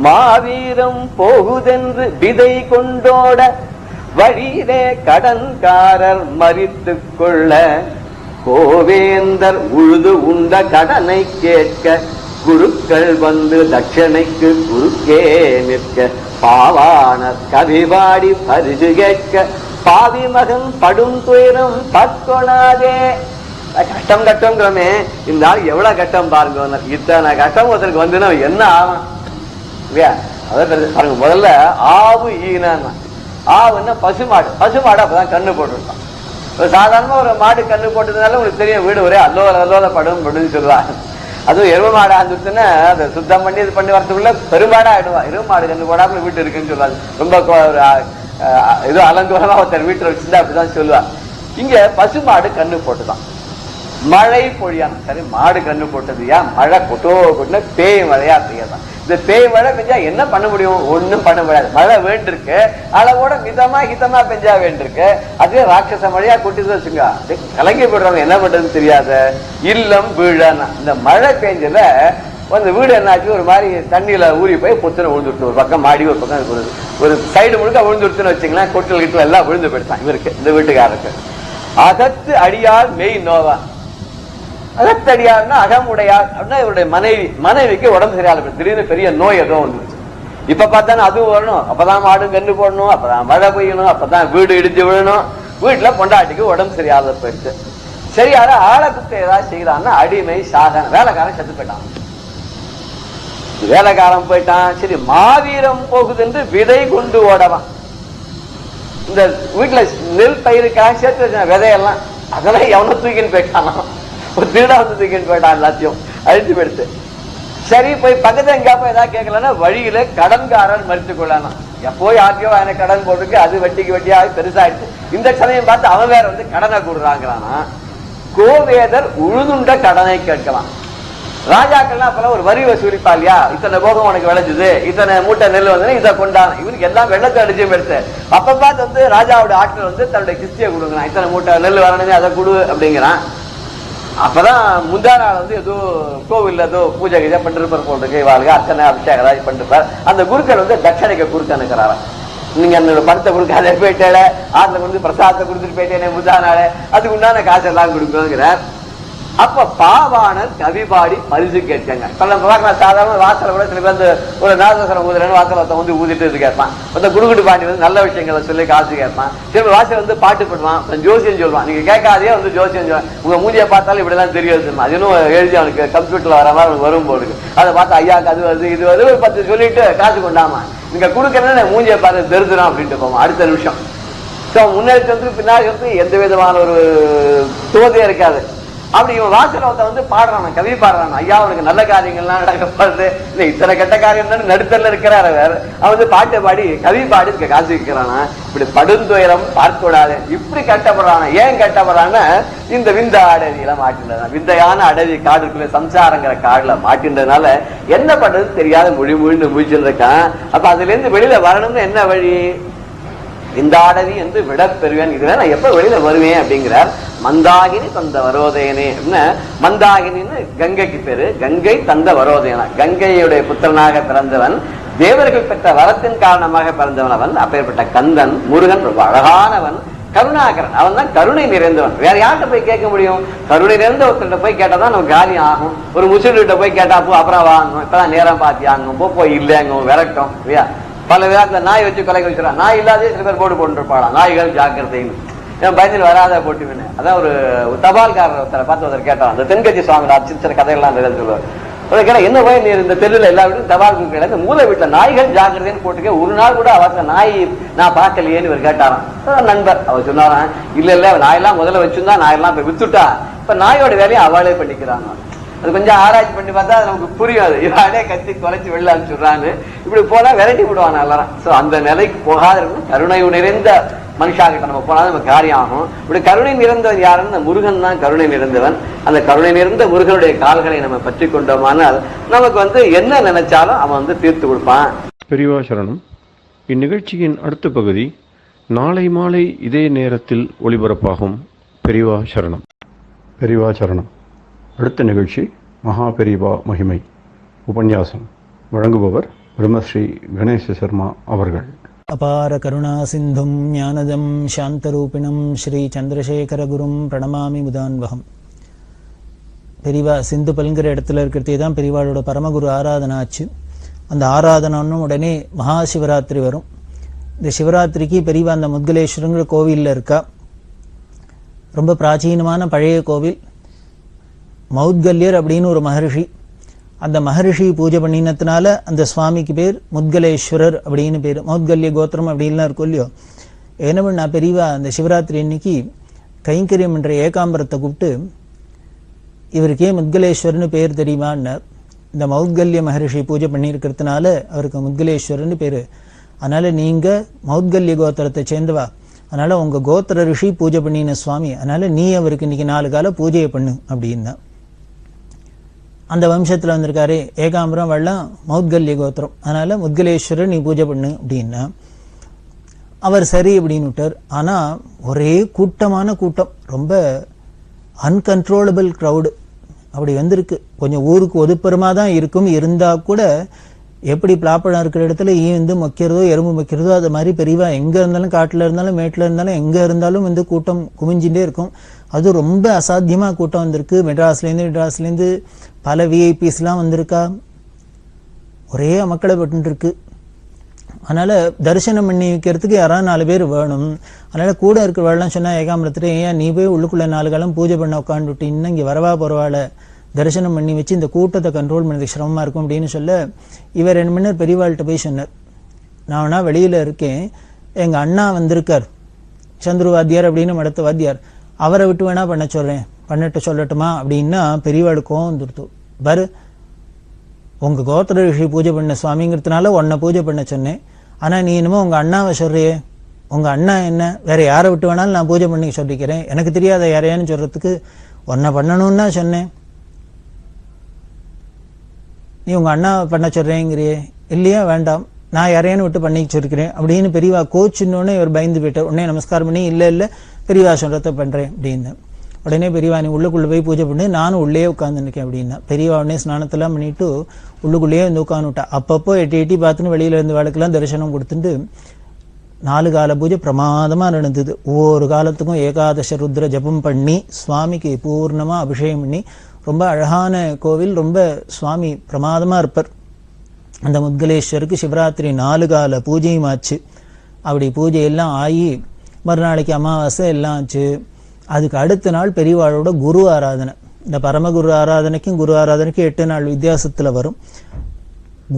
மாவீரம் போகுதென்று விதை கொண்டோட வழியிலே கடன்காரர் மறித்து கொள்ள கோவேந்தர் உழுது உண்ட கடனை கேட்க குருக்கள் வந்து தட்சணைக்கு குறுக்கே நிற்க பாவாணர் கவிபாடி பரிசு கேட்க பாவி மகன் படும் துயரம் பற்கொணாதே. கஷ்டம் கட்டம்ங்கிறமே, இந்த ஆள் எவ்வளவு கட்டம் பாருங்க. இத்தனை கட்டம் ஒருத்தருக்கு வந்துன்னா என்ன ஆகும் இல்லையா? பாருங்க, முதல்ல ஆவு ஈனான். ஆவுன்னா பசுமாடு. பசுமாடு அப்பதான் கண்ணு போட்டுருக்கான். சாதாரணமா ஒரு மாடு கண்ணு போட்டதுனால உங்களுக்கு தெரியும், வீடு ஒரே அல்லோல படும் அப்படின்னு சொல்லுவாங்க. அதுவும் எருவ மாடா இருந்துச்சுன்னா அதை சுத்தம் பண்ணி இது பண்ணி வரதுக்குள்ள பெருமாடா ஆயிடுவா. எருவ மாடு கண்ணு போடாமல் வீட்டு இருக்குன்னு சொல்லுவாங்க. ரொம்ப ஏதோ அலங்கோலமா ஒருத்தர் வீட்டுல வச்சிருந்தா அப்படிதான் சொல்லுவா. இங்க பசுமாடு கண்ணு போட்டுதான். மழை பொழியான். சரி, மாடு கண்ணு போட்டது ஏன்? மழை கொட்டுன பேய் மழையா பெய்யதான். இந்த பேய் மழை பெஞ்சா என்ன பண்ண முடியும்? ஒண்ணும் பண்ண முடியாது. மழை வேண்டிருக்கு, அளவோட ஹிதமா பெஞ்சா வேண்டிருக்கு. அதுவே ராட்சச மழையா கொட்டிட்டு வச்சுங்க, கலங்கி போடுறவங்க என்ன பண்றதுன்னு தெரியாத. இல்லம் வீழனா, இந்த மழை பெஞ்சல அந்த வீடு என்னாச்சு, ஒரு மாதிரி தண்ணியில ஊறி போய் பொத்துன விழுந்துட்டு, ஒரு பக்கம் மாடி ஒரு பக்கம் ஒரு சைடு முழுக்க விழுந்துருச்சுன்னு வச்சுங்களேன். கொட்டல் கிட்டல் எல்லாம் விழுந்து போயிட்டான் இவருக்கு, இந்த வீட்டுக்காரருக்கு. அகத்து அடியார் மெய் நோவா. அகத்தடியார்னா அகமுடையார் அப்படின்னா இவருடைய மனைவிக்கு உடம்பு சரியால திடீர்னு பெரிய நோய் ஏதோ வந்துருச்சு. இப்ப பார்த்தானே அதுவும் வரணும், அப்பதான் மாடு கண்டு போடணும், அப்பதான் மழை பெய்யணும், அப்பதான் வீடு இடிஞ்சு விழணும். வீட்டுல பொண்டாட்டிக்கு உடம்பு சரியாத போயிடுச்சு. சரியார ஆளை குத்த ஏதாவது செய்யறான்னா அடிமை சாதன. வேலைக்காரன் செத்து போயிட்டான். வேலைக்காரன் போயிட்டான். சரி, மாவீரம் போகுது என்று விதை கொண்டு ஓடவான். இந்த வீட்டுல நெல் பயிருக்காக சேர்த்து வச்ச விதையெல்லாம் அதெல்லாம் எவனை தூக்கின்னு போயிட்டானா? ஒரு திருடா வந்து தூக்கின்னு போயிட்டான், எல்லாத்தையும் அழித்து போயிடுத்து. சரி, போய் பக்கத்துல எங்கப்ப ஏதாவது கேட்கலன்னா வழியில கடன்காரன் மறித்து கொள்ளலாம். எப்போ யாருக்கையோ எனக்கு கடன் போட்டுருக்கு, அது வட்டிக்கு வட்டியாக பெருசாயிடுச்சு. இந்த சமயம் பார்த்து அவன் வேற வந்து கடனை கொடுறாங்கிறானா. கோவேதர் உழுதுண்ட கடனை கேட்கலாம். ராஜாக்கள்லாம் அப்பெல்லாம் ஒரு வரி வசூலிப்பா இல்லையா? இத்தனை போகம் உனக்கு விளைஞ்சது, இத்தனை மூட்டை நெல் வந்து இதை கொண்டான். இவனுக்கு எல்லாம் வெள்ளத்தை அடிச்சு எடுத்து அப்ப பார்த்து வந்து ராஜாவோட ஆட்கள் வந்து தன்னுடைய கிஸ்தியை கொடுக்குறான். இத்தனை மூட்டை நெல் வரணுமே அதை கொடு அப்படிங்கிறான். அப்பதான் முந்தா நாள் வந்து ஏதோ கோவில் ஏதோ பூஜை கீஜை பண்ணிருப்பார் போட்டுருக்கு, இவாளுக்கு அர்ச்சனை அபிஷேகம் ஏதாவது பண்ணிருப்பார். அந்த குருக்கள் வந்து தட்சணைக்கு குறுக்க அனுக்கிறாராம். நீங்க என்னோட படத்தை கொடுக்க அதை போயிட்டேல, ஆத்துல வந்து பிரசாதத்தை கொடுத்துட்டு போயிட்டேனே முந்தா நாள், அதுக்கு உண்டான காசெல்லாம் கொடுக்கணுங்கிறார். அப்ப பாவாணர் கவிபாடி பரிசு கேட்காங்க. சாதாரண வாசல கூட சில பேர் ஒரு நாதஸ்வரம் ஊதுறேன்னு வாசலத்தை வந்து ஊதிட்டு இது கேட்பான். அந்த குடுகுடு பாண்டி வந்து நல்ல விஷயங்களை சொல்லி காசு கேட்பான். சில வாசல் வந்து பாட்டு போடுவான், ஜோசியம் சொல்லுவான். நீங்க கேட்காதே வந்து ஜோசியம் சொல்லுவான். உங்க மூஞ்சியை பார்த்தாலும் இப்படிலாம் தெரியாது. அது இன்னும் எழுதி அவனுக்கு கம்ப்யூட்டர்ல வர மாதிரி அவனுக்கு வரும் போடுது. அதை பார்த்து ஐயாக்கு அது வருது இது வருது ஒரு 10 சொல்லிட்டு காசு கொண்டாமா நீங்க கொடுக்கறதுன்னு மூஞ்சியை பார்த்து தெரிஞ்சிடும் அப்படின்ட்டு போவான் அடுத்த நிமிஷம். முன்னேற்ற வந்து பின்னாடி வந்து எந்த விதமான ஒரு தோதையா இருக்காது. அப்படி இவன் வாசலத்தை வந்து பாடுறான், கவி பாடுறான். ஐயா அவனுக்கு நல்ல காரியங்கள்லாம் நடக்கப்படுது, இல்லை இத்தனை கெட்ட காரியம் தான் நடுத்தல இருக்கிறாரு வேற. அவன் வந்து பாட்டை பாடி கவி பாடி காசு வைக்கிறானா. இப்படி படுந்துயரம் பார்க்கூடாது. இப்படி கட்டப்படுறானா. ஏன் கட்டப்படுறான்னா இந்த விந்த அடவியில மாட்டின்றதுனால, விந்தையான அடவி காடுக்குள்ள சம்சாரங்கிற காடுல மாட்டின்றதுனால என்ன பண்றது தெரியாத முழிந்து முழிச்சுட்டு இருக்கான். அப்ப அதுல இருந்து வெளியில வரணும்னு என்ன வழி? இந்த ஆடவி என்று விட பெறுவேன். இதுவே நான் எப்ப வெளியில வருவேன் அப்படிங்கிறார். மந்தாகினி தந்த வரோதயனே அப்படின்னா, மந்தாகினின்னு கங்கைக்கு பேரு. கங்கை தந்த வரோதயனா, கங்கையுடைய புத்திரனாக பிறந்தவன், தேவர்கள் பெற்ற வரத்தின் காரணமாக பிறந்தவன் அவன். அப்பேற்பட்ட கந்தன் முருகன் ரொம்ப அழகானவன், கருணாகரன். அவன் தான் கருணை நிறைந்தவன். வேற யார்கிட்ட போய் கேட்க முடியும்? கருணை நிறைந்த ஒருத்தர்கிட்ட போய் கேட்டாதான் நமக்கு காரியம் ஆகும். ஒரு முஸ்லிம்கிட்ட போய் கேட்டா போ அப்புறம் வாங்கணும், இப்பதான் நேரம் பார்த்தியாங்க போய் இல்லைங்க விரட்டும் இல்லையா? பல விதத்துல நாய் வச்சு கொலை வச்சுறான். நாய் இல்லாதே சில பேர் போட்டு போட்டுருப்பாளா, நாய்கள் ஜாக்கிரதைன்னு. பயந்தில் வராத போட்டுவின்னு. அதான் ஒரு தபால்காரர் ஒருத்தரை பார்த்து ஒருத்தர் கேட்டான். அந்த தென்கட்சி சுவாமி சின்ன கதைகள்லாம் சொல்லுவார். கேட்டா என்ன போய் நீர் இந்த தெருவில் எல்லா வீடும் தபால் கேட்ட மூளை வீட்டுல நாய்கள் ஜாக்கிரதைன்னு போட்டுக்க ஒரு நாள் கூட அவசர நாய் நான் பார்க்கலையேன்னு இவர் கேட்டாராம். நண்பர் அவர் சொன்னாராம், இல்ல நாயெல்லாம் முதல்ல வச்சிருந்தா நாயெல்லாம் இப்ப வித்துட்டா, இப்ப நாயோட வேலையை அவளே பண்ணிக்கிறாங்க. அது கொஞ்சம் ஆராய்ச்சி பண்ணி பார்த்தா நமக்கு புரியாது. இவாளே கத்தி குறைச்சி வெளில அனுப்பிச்சுடுறான்னு. இப்படி போனா விரட்டி விடுவாங்க எல்லாரும். சோ அந்த நிலைக்கு போகாத இருக்கணும். கருணை நிறைந்த மனுஷாகிட்ட நம்ம போனா நம்ம காரியம் ஆகும். இப்படி கருணை நிறைந்தவன் யாருன்னு முருகன் தான் கருணை நிறைந்தவன். அந்த கருணை நிறைந்த முருகனுடைய கால்களை நம்ம பற்றி கொண்டோமானால் நமக்கு வந்து என்ன நினைச்சாலும் அவன் வந்து தீர்த்து கொடுப்பான். பெரியவா சரணம். இந்நிகழ்ச்சியின் அடுத்த பகுதி நாளை மாலை இதே நேரத்தில் ஒளிபரப்பாகும். பெரியவா சரணம். பெரியவா சரணம். அடுத்த நிகழ்ச்சி மகா பெரியவா மகிமை உபன்யாசம். வழங்குபவர் பிரம்மஸ்ரீ கணேச சர்மா அவர்கள். அபார கருணா சிந்தும் ஞானதம் சாந்தரூபிணம் ஸ்ரீ சந்திரசேகர குரும் பிரணமாமி முதான்வகம். பெரியவா சிந்து பல்கிற இடத்துல இருக்கிறதே தான் பெரியவாளோட பரமகுரு ஆராதனை ஆச்சு. அந்த ஆராதனைன்னு உடனே மகா சிவராத்திரி வரும். இந்த சிவராத்திரிக்கு பெரியவா அந்த முத்கலேஸ்வரங்கிற கோவிலில் இருக்கா. ரொம்ப பிராச்சீனமான பழைய கோவில். மௌத்கல்யர் அப்படின்னு ஒரு மகர்ஷி, அந்த மகர்ஷி பூஜை பண்ணினத்தினால அந்த சுவாமிக்கு பேர் முத்கலேஸ்வரர் அப்படின்னு பேர். மௌத்கல்ய கோத்திரம் அப்படின்லாம் இருக்கும் இல்லையோ. என்ன பண்ணா பெரியவா அந்த சிவராத்திரி அன்னைக்கு கைங்கரியம் என்ற ஏகாம்பரத்தை கூப்பிட்டு, இவருக்கே முத்கலேஸ்வரன்னு பேர் தெரியுமான்னார். இந்த மௌத்கல்ய மகர்ஷி பூஜை பண்ணியிருக்கிறதுனால அவருக்கு முத்கலேஸ்வரன்னு பேர். அதனால நீங்க மௌத்கல்ய கோத்திரத்தை சேர்ந்தவா, அதனால உங்க கோத்திர ரிஷி பூஜை பண்ணின சுவாமி, அதனால நீ அவருக்கு இன்னைக்கு 4 கால பூஜையை பண்ணு அப்படின்னா. அந்த வம்சத்துல வந்திருக்காரு ஏகாம்பரம் வெள்ளம் மௌத்கல்ய கோத்திரம், அதனால முத்கலேஸ்வரர் நீ பூஜை பண்ணு அப்படின்னா அவர் சரி அப்படின்னு விட்டார். ஆனா ஒரே கூட்டமான கூட்டம், ரொம்ப அன்கன்ட்ரோலபிள் க்ரௌடு அப்படி வந்திருக்கு. கொஞ்சம் ஊருக்கு ஒதுப்புறமா தான் இருக்கும், இருந்தா கூட எப்படி பிளாப்பழம் இருக்கிற இடத்துல ஈந்து மொக்கிறதோ எறும்பு மொக்கிறதோ அது மாதிரி பெரியவா எங்க இருந்தாலும் காட்டுல இருந்தாலும் மேட்டுல இருந்தாலும் எங்க இருந்தாலும் வந்து கூட்டம் குமிஞ்சுட்டே இருக்கும். அது ரொம்ப அசாத்தியமா கூட்டம் வந்திருக்கு. மெட்ராஸ்லேருந்து பல விஐபிஸ்லாம் வந்திருக்கா. ஒரே மக்களை பட்டு இருக்கு. அதனால தரிசனம் பண்ணி வைக்கிறதுக்கு யாராவது 4 பேர் வேணும். அதனால கூட இருக்கிறவாள்லாம் சொன்னா ஏகாம்பரத்துல, ஏன் நீ போய் உள்ளுக்குள்ள 4 காலம் பூஜை பண்ண உட்காந்துட்டு இன்னும் இங்க வரவா போறவாள தரிசனம் பண்ணி வச்சு இந்த கூட்டத்தை கண்ட்ரோல் பண்ணதுக்கு சிரமமா இருக்கும் அப்படின்னு சொல்ல, இவர் 2 மணி நேரம் பெரியவாள்கிட்ட போய் சொன்னார், நான் வேணா வெளியில இருக்கேன், எங்க அண்ணா வந்திருக்கார் சந்துரு வாத்தியார் அப்படின்னு மடத்த வாத்தியார், அவரை விட்டு வேணா பண்ண சொல்றேன், பண்ணிட்டு சொல்லட்டுமா அப்படின்னா பெரியவாளுக்கும் வந்துடுத்து. பாரு, உங்க கோத்திர ரிஷி பூஜை பண்ண சுவாமிங்கிறதுனால உன்னை பூஜை பண்ண சொன்னேன், ஆனா நீ என்னமோ உங்க அண்ணாவை சொல்றியே, உங்க அண்ணா என்ன வேற யாரை விட்டு வேணாலும் நான் பூஜை பண்ணி சொல்லிக்கிறேன், எனக்கு தெரியாத யாரையான்னு சொல்றதுக்கு உன்னை பண்ணணும்னா சொன்னேன், நீ உங்க அண்ணா பண்ண சொல்றேங்கிறியே, இல்லையா வேண்டாம் நான் யாரையானு விட்டு பண்ணி சொல்லிக்கிறேன் அப்படின்னு பெரியவா கோச்சுன்னொன்னே இவர் பயந்து போயிட்டார். உடனே நமஸ்காரம் பண்ணி இல்ல பெரியவா சொல்றத பண்றேன் அப்படின்னு. உடனே பெரியவா நீ உள்ளுக்குள்ள போய் பூஜை பண்ணி, நானும் உள்ளே உட்காந்துருக்கேன் அப்படின்னா. பெரியவா உடனே ஸ்நானத்தெல்லாம் பண்ணிட்டு உள்ளுக்குள்ளேயே வந்து உட்காந்துட்டா. அப்பப்போ எட்டி பார்த்துன்னு வெளியில இருந்து வழக்கெல்லாம் தரிசனம் கொடுத்துட்டு 4 கால பூஜை பிரமாதமா நடந்தது. ஒவ்வொரு காலத்துக்கும் ஏகாதச ருத்ர ஜபம் பண்ணி சுவாமிக்கு பூர்ணமா அபிஷேகம் பண்ணி, ரொம்ப அழகான கோவில், ரொம்ப சுவாமி பிரமாதமா இருப்பார். அந்த முத்கலேஸ்வருக்கு சிவராத்திரி 4 கால பூஜையும் ஆச்சு. அப்படி பூஜை எல்லாம் ஆகி மறுநாளைக்கு அமாவாசை எல்லாம் ஆச்சு. அதுக்கு அடுத்த நாள் பெரியவாளோட குரு ஆராதனை. இந்த பரமகுரு ஆராதனைக்கும் குரு ஆராதனைக்கும் 8 நாள் வித்தியாசத்துல வரும்.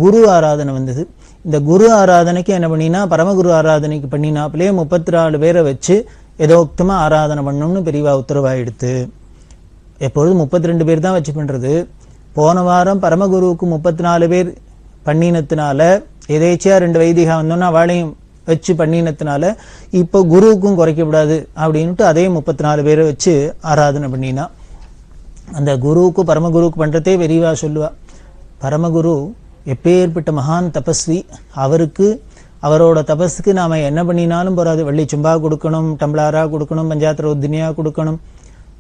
குரு ஆராதனை வந்தது. இந்த குரு ஆராதனைக்கு என்ன பண்ணினா, பரமகுரு ஆராதனைக்கு பண்ணினாப்பிலே 34 பேரை வச்சு ஏதோக்தமா ஆராதனை பண்ணணும்னு பெரியவா உத்தரவாயிடுத்து. எப்பொழுதும் 32 பேர் தான் வச்சு பண்றது. போன வாரம் பரமகுருவுக்கு 34 பேர் பண்ணினத்தினால, எதேச்சியா 2 வைதிகா வந்தோம்னா அவளையும் வச்சு பண்ணினத்தினால இப்போ குருவுக்கும் குறைக்கப்படாது அப்படின்ட்டு அதே 34 பேரை வச்சு ஆராதனை பண்ணினா. அந்த குருவுக்கு பரமகுருவுக்கு பண்றதே பெரியவா சொல்லுவா. பரமகுரு எப்பேற்பட்ட மகான் தபஸ்வி, அவருக்கு அவரோட தபஸுக்கு நாம என்ன பண்ணினாலும் போறாது. வெள்ளி சும்பா கொடுக்கணும், டம்ளாரா கொடுக்கணும், பஞ்சாத்திர உத்தினியா கொடுக்கணும்,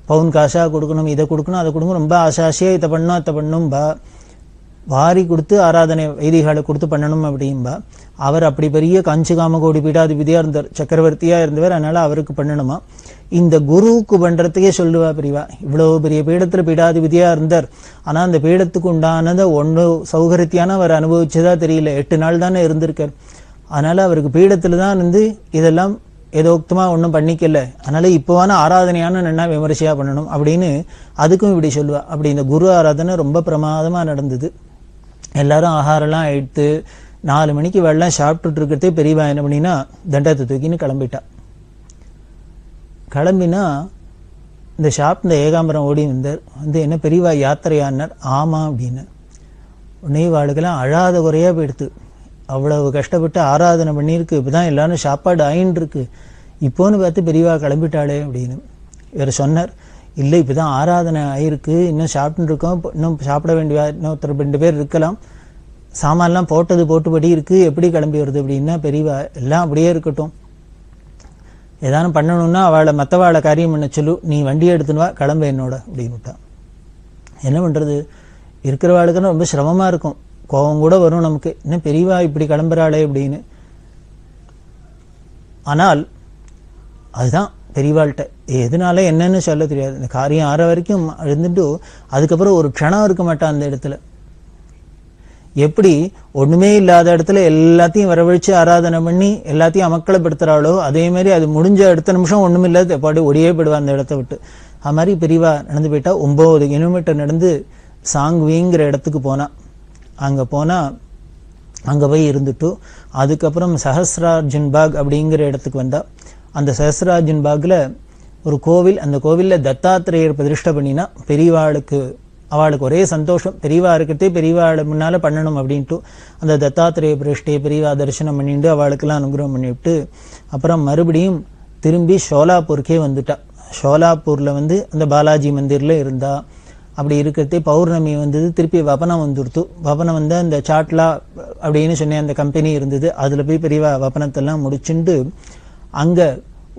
பவுன் காசா கொடுக்கணும், இதை கொடுக்கணும் அதை கொடுக்கணும், ரொம்ப ஆசாசியா இதை பண்ணும் பா, வாரி கொடுத்து ஆராதனை வைதிகளை கொடுத்து பண்ணணும் அப்படின்பா. அவர் அப்படி பெரிய காஞ்சி காமகோடி பீடாதிபதியா இருந்தார், சக்கரவர்த்தியா இருந்தவர், அதனால அவருக்கு பண்ணணுமா. இந்த குருவுக்கு பண்றதுக்கே சொல்லுவா பெரியவா. இவ்வளவு பெரிய பீடத்துல பீடாதிபதியா இருந்தார், ஆனா அந்த பீடத்துக்கு உண்டானதை ஒன்று சௌகரியத்தியான அவர் அனுபவிச்சதா தெரியல. 8 நாள் தானே இருந்திருக்கார். அதனால அவருக்கு பீடத்துல தான் இருந்து இதெல்லாம் ஏதோக்தமா ஒன்றும் பண்ணிக்கல. அதனால இப்போவான ஆராதனையான நல்லா விமர்சையா பண்ணணும் அப்படின்னு அதுக்கும் இப்படி சொல்லுவா. அப்படி இந்த குரு ஆராதனை ரொம்ப பிரமாதமா நடந்தது. எல்லாரும் ஆகாரெல்லாம் எடுத்து 4 மணிக்கு வெள்ளம் சாப்பிட்டுட்டு இருக்கிறதே பெரியவா என்ன பண்ணினா தண்டத்தை தூக்கின்னு கிளம்பிட்டா. கிளம்பினா இந்த ஷாப்ல ஏகாம்பரம் ஓடி வந்தார். வந்து என்ன பெரியவா யாத்திரையானார். ஆமா அப்படின்னு. உடனே வாழ்க்கெல்லாம் அழாத குறையா போயிடுத்து. அவ்வளவு கஷ்டப்பட்டு ஆராதனை பண்ணியிருக்கு, இப்பதான் எல்லாரும் சாப்பாடு ஆயின்னு இருக்கு, இப்போன்னு பார்த்து பெரியவா கிளம்பிட்டாளே அப்படின்னு. இவர் சொன்னார், இல்லை இப்பதான் ஆராதனை ஆயிருக்கு, இன்னும் சாப்பிட்டு இருக்கோம், இன்னும் சாப்பிட வேண்டிய இன்னும் 2 பேர் இருக்கலாம், சாமான்லாம் போட்டபடி இருக்கு, எப்படி கிளம்பி வருது அப்படின்னா பெரியவா எல்லாம் அப்படியே இருக்கட்டும், ஏதானும் பண்ணணும்னா அவளை மற்றவாளை காரியம் பண்ண சொல்லு, நீ வண்டி எடுத்துன்னு வா கிளம்ப என்னோட அப்படின்னு விட்டான். என்ன பண்றது, இருக்கிறவாளுக்குன்னு ரொம்ப சிரமமா இருக்கும், கோபம் கூட வரும் நமக்கு, இன்னும் பெரியவா இப்படி கிளம்புறாளே அப்படின்னு. ஆனால் அதுதான் பெரியவாள்கிட்ட எதனால என்னன்னு சொல்ல தெரியாது. இந்த காரியம் ஆற வரைக்கும் இருந்துட்டு அதுக்கப்புறம் ஒரு க்ஷணம் இருக்க மாட்டான் அந்த இடத்துல. எப்படி ஒண்ணுமே இல்லாத இடத்துல எல்லாத்தையும் வரவழைச்சு ஆராதனை பண்ணி எல்லாத்தையும் அமக்களப்படுத்துறாளோ அதே மாதிரி அது முடிஞ்ச அடுத்த நிமிஷம் ஒண்ணுமே இல்லாத பாடு ஒடியே போயிடுவா அந்த இடத்த விட்டு. அது மாதிரி பெரியவா நடந்து போயிட்டா 9 கிலோமீட்டர் நடந்து சாங்குவிங்கிற இடத்துக்கு போனா. அங்க போனா அங்க போய் இருந்துட்டு அதுக்கப்புறம் சஹஸ்ரார்ஜுன் பாக் அப்படிங்கிற இடத்துக்கு வந்தா. அந்த சஹஸ்ரார்ஜுன் பாக்ல ஒரு கோவில், அந்த கோவில்ல தத்தாத்திரேயர் பிரதிஷ்டை பண்ணினா பெரியவாளுக்கு அவளுக்கு ஒரே சந்தோஷம். பெரியவா இருக்கிறதே பெரியவாளை முன்னால பண்ணணும் அப்படின்ட்டு அந்த தத்தாத்திரேய பிரதிஷ்டையை பெரியவா தரிசனம் பண்ணிட்டு அவளுக்கெல்லாம் அனுகிரகம் பண்ணிவிட்டு அப்புறம் மறுபடியும் திரும்பி ஷோலாப்பூருக்கே வந்துட்டா. ஷோலாப்பூர்ல அந்த பாலாஜி மந்திர்ல இருந்தா. அப்படி இருக்கிறதே பௌர்ணமி வந்தது, திருப்பி வபனம் வந்துடுத்து. வபனம் அந்த சாட்லா அப்படின்னு சொன்ன அந்த கம்பெனி இருந்தது, அதுல போய் பெரியவா வபனத்தெல்லாம் முடிச்சுட்டு அங்க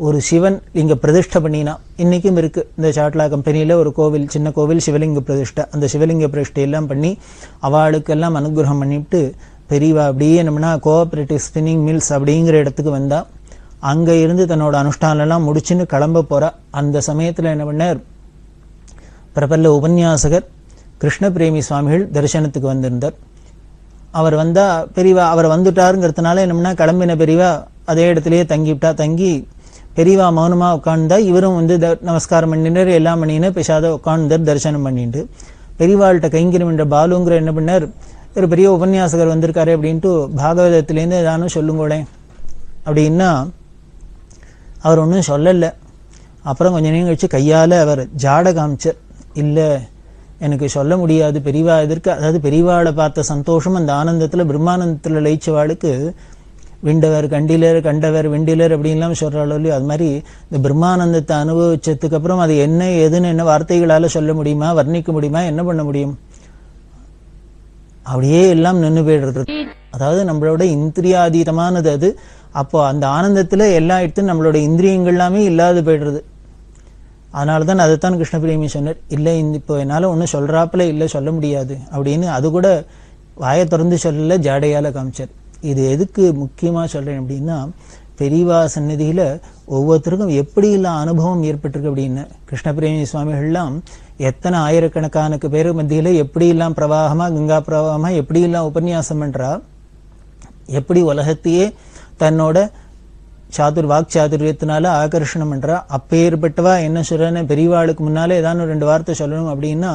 ஒரு சிவன் லிங்க பிரதிஷ்டை பண்ணினா. இன்னைக்கும் இருக்கு இந்த சாட்லா கம்பெனியில ஒரு கோவில், சின்ன கோவில், சிவலிங்க பிரதிஷ்டை. அந்த சிவலிங்க பிரதிஷ்டையெல்லாம் பண்ணி அவளுக்கெல்லாம் அனுகிரகம் பண்ணிவிட்டு பெரியவா அப்படியே நம்மனா கோஆபரேட்டிவ் ஸ்பின்னிங் மில்ஸ் அப்படிங்கிற இடத்துக்கு வந்தா. அங்க இருந்து தன்னோட அனுஷ்டானம் எல்லாம் முடிச்சுன்னு கிளம்ப போறா. அந்த சமயத்துல என்ன பண்ணார், பிரபல உபன்யாசகர் கிருஷ்ண பிரேமி சுவாமிகள் தரிசனத்துக்கு வந்திருந்தார். அவர் வந்தா பெரியவா அவர் வந்துட்டாருங்கிறதுனால என்னம்னா கிளம்பின பெரியவா அதே இடத்துலயே தங்கிவிட்டா. தங்கி பெரியவா மௌனமா உட்கார்ந்தா. இவரும் நமஸ்காரம் பண்ணினார், எல்லாம் பண்ணின்னு பேசாத உட்கார்ந்தார் தரிசனம் பண்ணிட்டு. பெரியவாள்கிட்ட கைங்கரம் என்ற பாலுங்கிற என்ன பண்ணார், ஒரு பெரிய உபன்யாசகர் வந்திருக்காரு அப்படின்ட்டு பாகவதத்திலேருந்து ஏதானும் சொல்லுங்களேன் அப்படின்னா அவர் ஒன்றும் சொல்லலை. அப்புறம் கொஞ்ச நேரம் கழிச்சு கையால் அவர் ஜாட காமிச்சார். இல்லை எனக்கு சொல்ல முடியாது பெரியவா எதிர்க்க. அதாவது பெரியவாளை பார்த்த சந்தோஷம் அந்த ஆனந்தத்தில் பிரம்மானந்தத்தில் லயிச்சவாளுக்கு விண்டவர் கண்டிலர் கண்டவர் வெண்டிலர் அப்படின்லாம் சொல்கிறாளோ இல்லையோ, அது மாதிரி இந்த பிரம்மானந்தத்தை அனுபவிச்சதுக்கு அப்புறம் அது என்ன ஏதுன்னு என்ன வார்த்தைகளால் சொல்ல முடியுமா, வர்ணிக்க முடியுமா, என்ன பண்ண முடியும்? அப்படியே எல்லாம் நின்று போயிடுறது. அதாவது நம்மளோட இந்திரியாதீதமானது அது. அப்போ அந்த ஆனந்தத்தில் எல்லா இடத்தும் நம்மளோட இந்திரியங்கள் எல்லாமே இல்லாது போயிடுறது. அதனால தான் அதைத்தான் கிருஷ்ண பிரேமி சொன்னார், இல்லை இப்போ என்னால் ஒன்றும் சொல்கிறாப்புல இல்லை சொல்ல முடியாது அப்படின்னு. அது கூட வாயை திறந்து சொல்லல, ஜாடையால் காமிச்சார். இது எதுக்கு முக்கியமாக சொல்கிறேன் அப்படின்னா, பெரியவா சந்நிதியில் ஒவ்வொருத்தருக்கும் எப்படி எல்லாம் அனுபவம் ஏற்பட்டிருக்கு அப்படின்னு. கிருஷ்ண பிரேமி சுவாமிகள்லாம் எத்தனை ஆயிரக்கணக்கான பேர் மத்தியில் எப்படி எல்லாம் பிரவாகமாக கங்கா பிரவாகமாக எப்படி எல்லாம் உபன்யாசம் பண்ணுறா, எப்படி உலகத்தையே தன்னோட வாக் சாதுரியத்தினால ஆகர்ஷணம் பண்றா. அப்பேற்பட்டவா என்ன சொல்றேன்னு பெரியவாளுக்கு முன்னாலே ஏதாவது 2 வார்த்தை சொல்லணும் அப்படின்னா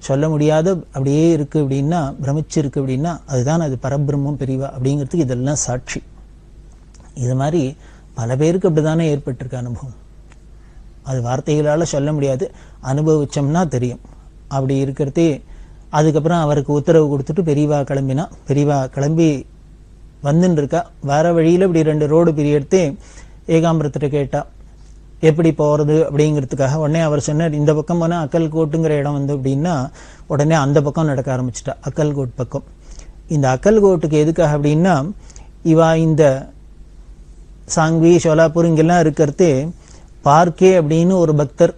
சொல்ல முடியாத அப்படியே இருக்கு அப்படின்னா, பிரமிச்சிருக்கு அப்படின்னா அதுதான் அது பரபிரம்மம் பெரியவா அப்படிங்கிறதுக்கு இதெல்லாம் சாட்சி. இது மாதிரி பல பேருக்கு அப்படிதானே ஏற்பட்டிருக்கு அனுபவம். அது வார்த்தைகளால சொல்ல முடியாது, அனுபவிச்சோம்னா தெரியும். அப்படி இருக்கிறதே அதுக்கப்புறம் அவருக்கு உத்தரவு கொடுத்துட்டு பெரியவா கிளம்பினா. பெரியவா கிளம்பி வந்துன்னு இருக்கா. வர வழியில் இப்படி 2 ரோடு பிரியெடுத்து ஏகாம்பரத்திட்ட கேட்டா எப்படி போகிறது அப்படிங்கிறதுக்காக. உடனே அவர் சொன்னார், இந்த பக்கம் போனால் அக்கல்கோட்டுங்கிற இடம் அப்படின்னா உடனே அந்த பக்கம் நடக்க ஆரம்பிச்சிட்டா, அக்கல்கோட் பக்கம். இந்த அக்கல்கோட்டுக்கு எதுக்காக அப்படின்னா, இவா இந்த சாங்வி சோலாப்பூர் இங்கெல்லாம் இருக்கிறது பார்க்கே அப்படின்னு ஒரு பக்தர்.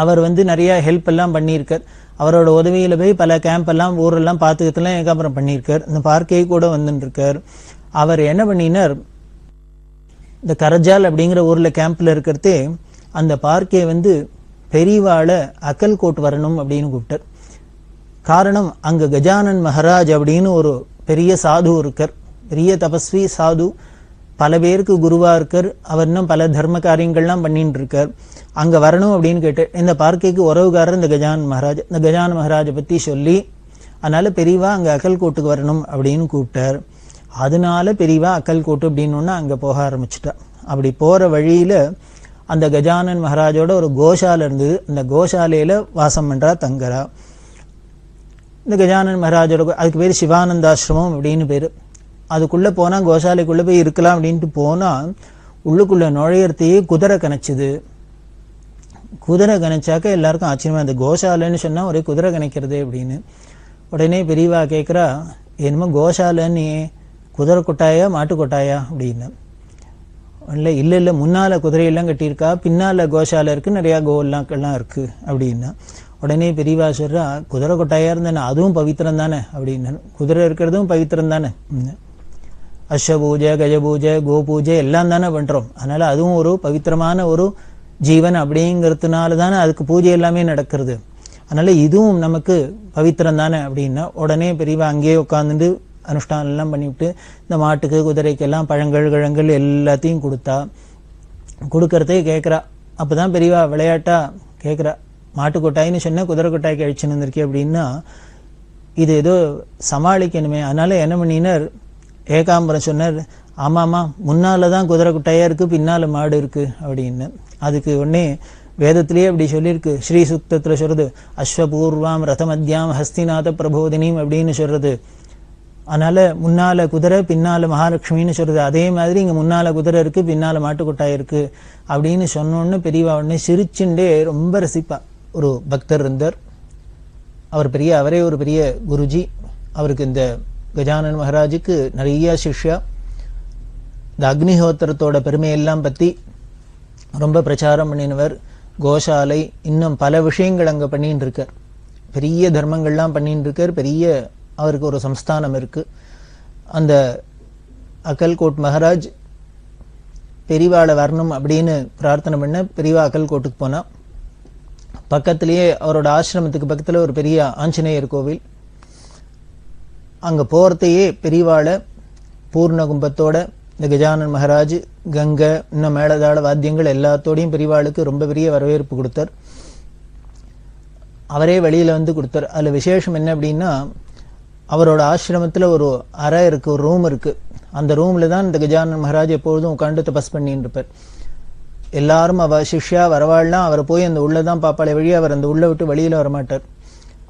அவர் நிறைய ஹெல்ப் எல்லாம் பண்ணியிருக்கார். அவரோட உதவியில போய் பல கேம்ப் எல்லாம் ஊரெல்லாம் பார்த்துக்கிறதுலாம் ஏகாம்பரம் பண்ணியிருக்கார். இந்த பார்க்கே கூட வந்துருக்கார். அவர் என்ன பண்ணினார், இந்த கரஜால் அப்படிங்கிற ஊர்ல கேம்ப்ல இருக்கிறதே அந்த பார்க்கே பெரியவாளை அக்கல்கோட் வரணும் அப்படின்னு கூப்பிட்டார். காரணம், அங்க கஜானன் மகாராஜ் அப்படின்னு ஒரு பெரிய சாது இருக்கார், பெரிய தபஸ்வி சாது, பல பேருக்கு குருவா இருக்கார். அவர் இன்னும் பல தர்ம காரியங்கள்லாம் பண்ணிட்டு இருக்கார். அங்க வரணும் அப்படின்னு கேட்டு இந்த பார்க்கைக்கு உறவுகாரர் இந்த கஜானன் மகாராஜ். இந்த கஜானன் மகாராஜை பத்தி சொல்லி அதனால பெரியவா அங்க அக்கல்கோட்டுக்கு வரணும் அப்படின்னு கூப்பிட்டார். அதனால பெரியவா அக்கல்கோட்டு அப்படின்னு அங்க போக ஆரம்பிச்சுட்டா. அப்படி போற வழியில அந்த கஜானன் மகாராஜோட ஒரு கோஷாலை இருந்தது. அந்த கோஷாலையில வாசம் பண்றா, தங்கரா. இந்த கஜானன் மகாராஜோட அதுக்கு பேர் சிவானந்தாசிரமம் அப்படின்னு பேரு. அதுக்குள்ள போனா கோஷாலைக்குள்ள போய் இருக்கலாம் அப்படின்ட்டு போனா உள்ளுக்குள்ள நுழையறதையே குதிரை கணைச்சுது. குதிரை கணைச்சாக்க எல்லாருக்கும் ஆச்சரியமா, அந்த கோஷாலைன்னு சொன்னா ஒரே குதிரை கணைக்கிறது அப்படின்னு. உடனே பெரியவா கேட்குறா, என்னமோ கோஷாலைன்னு குதிரை கொட்டாயா மாட்டு கொட்டாயா அப்படின்னு. இல்லை இல்லை முன்னால குதிரையெல்லாம் கட்டியிருக்கா, பின்னால கோஷாலை இருக்கு, நிறையா கோவெல்லாம் இருக்கு அப்படின்னா. உடனே பெரியவா சொல்றா, குதிரை கொட்டாயா இருந்தானே அதுவும் பவித்திரம் தானே அப்படின்னு. குதிரை இருக்கிறதும் பவித்திரம் தானே, அஸ்வ பூஜை கஜ பூஜை கோ பூஜை எல்லாம் தானே பண்றோம். அதனால அதுவும் ஒரு பவித்திரமான ஒரு ஜீவன் அப்படிங்கிறதுனால தானே அதுக்கு பூஜை எல்லாமே நடக்கிறது. அதனால இதுவும் நமக்கு பவித்திரம் தானே அப்படின்னா உடனே பெரியவா அங்கேயே உட்காந்துட்டு அனுஷ்டானம் எல்லாம் பண்ணிவிட்டு இந்த மாட்டுக்கு குதிரைக்கெல்லாம் பழங்கள் கிழங்கள் எல்லாத்தையும் கொடுக்கறதே கேட்குறா. அப்போதான் பெரியவா விளையாட்டா கேட்குறா, மாட்டு கொட்டாயின்னு சொன்னால் குதிரை கொட்டாய்க்கு அழிச்சுன்னு வந்திருக்கே அப்படின்னா இது ஏதோ சமாளிக்கணுமே. அதனால என்ன பண்ணினார், ஏகாம்பரம் சொன்னார், ஆமாம்மா முன்னால தான் குதிரை கொட்டாயா இருக்கு, பின்னால மாடு இருக்கு அப்படின்னு. அதுக்கு உடனே வேதத்திலேயே அப்படி சொல்லியிருக்கு. ஸ்ரீ சுக்தத்தில் சொல்றது அஸ்வபூர்வாம் ரதமத்யாம் ஹஸ்திநாத பிரபோதினியும் அப்படின்னு சொல்றது. அதனால முன்னால குதிரை பின்னால மகாலட்சுமின்னு சொல்றது. அதே மாதிரி இங்க முன்னால குதிரை இருக்கு பின்னால மாட்டுக்கொட்டாய் இருக்கு அப்படின்னு சொன்னோன்னு பெரியவா உடனே சிரிச்சுண்டே ரொம்ப ரசிப்பா. ஒரு பக்தர் இருந்தார், அவரே ஒரு பெரிய குருஜி. அவருக்கு இந்த கஜானன் மகாராஜுக்கு நிறைய சிஷ்யா. இந்த அக்னிஹோத்திரத்தோட பெருமையெல்லாம் பத்தி ரொம்ப பிரச்சாரம் பண்ணினவர். கோசாலை இன்னும் பல விஷயங்கள் அங்க பண்ணிட்டு இருக்கார். பெரிய தர்மங்கள்லாம் பண்ணிட்டு இருக்கார். பெரிய அவருக்கு ஒரு சம்ஸ்தானம் இருக்கு. அந்த அக்கல்கோட் மகாராஜ் பெரியவாளை வரணும் அப்படின்னு பிரார்த்தனை பண்ண பெரியவா அக்கல்கோட்டுக்கு போனா. பக்கத்திலேயே அவரோட ஆசிரமத்துக்கு பக்கத்துல ஒரு பெரிய ஆஞ்சநேயர் கோவில். அங்க போறதையே பெரியவாளை பூர்ண கும்பத்தோட இந்த கஜானன் மகாராஜ் கங்கை இன்னும் மேளதாள வாத்தியங்கள் எல்லாத்தோடையும் பெரியவாளுக்கு ரொம்ப பெரிய வரவேற்பு கொடுத்தார். அவரே வெளியில வந்து கொடுத்தார். அதுல விசேஷம் என்ன அப்படின்னா, அவரோட ஆசிரமத்துல ஒரு அறை இருக்கு, ஒரு ரூம் இருக்கு. அந்த ரூம்ல தான் இந்த கஜானன் மகாராஜ் எப்பொழுதும் உட்காந்து தபஸ் பண்ணிட்டு இருப்பார். எல்லாரும் அவ சிஷ்யா வரவாள்லாம் அவரை போய் அந்த உள்ளதான் பாப்பாளை வழி, அவர் அந்த உள்ள விட்டு வெளியில வரமாட்டார்.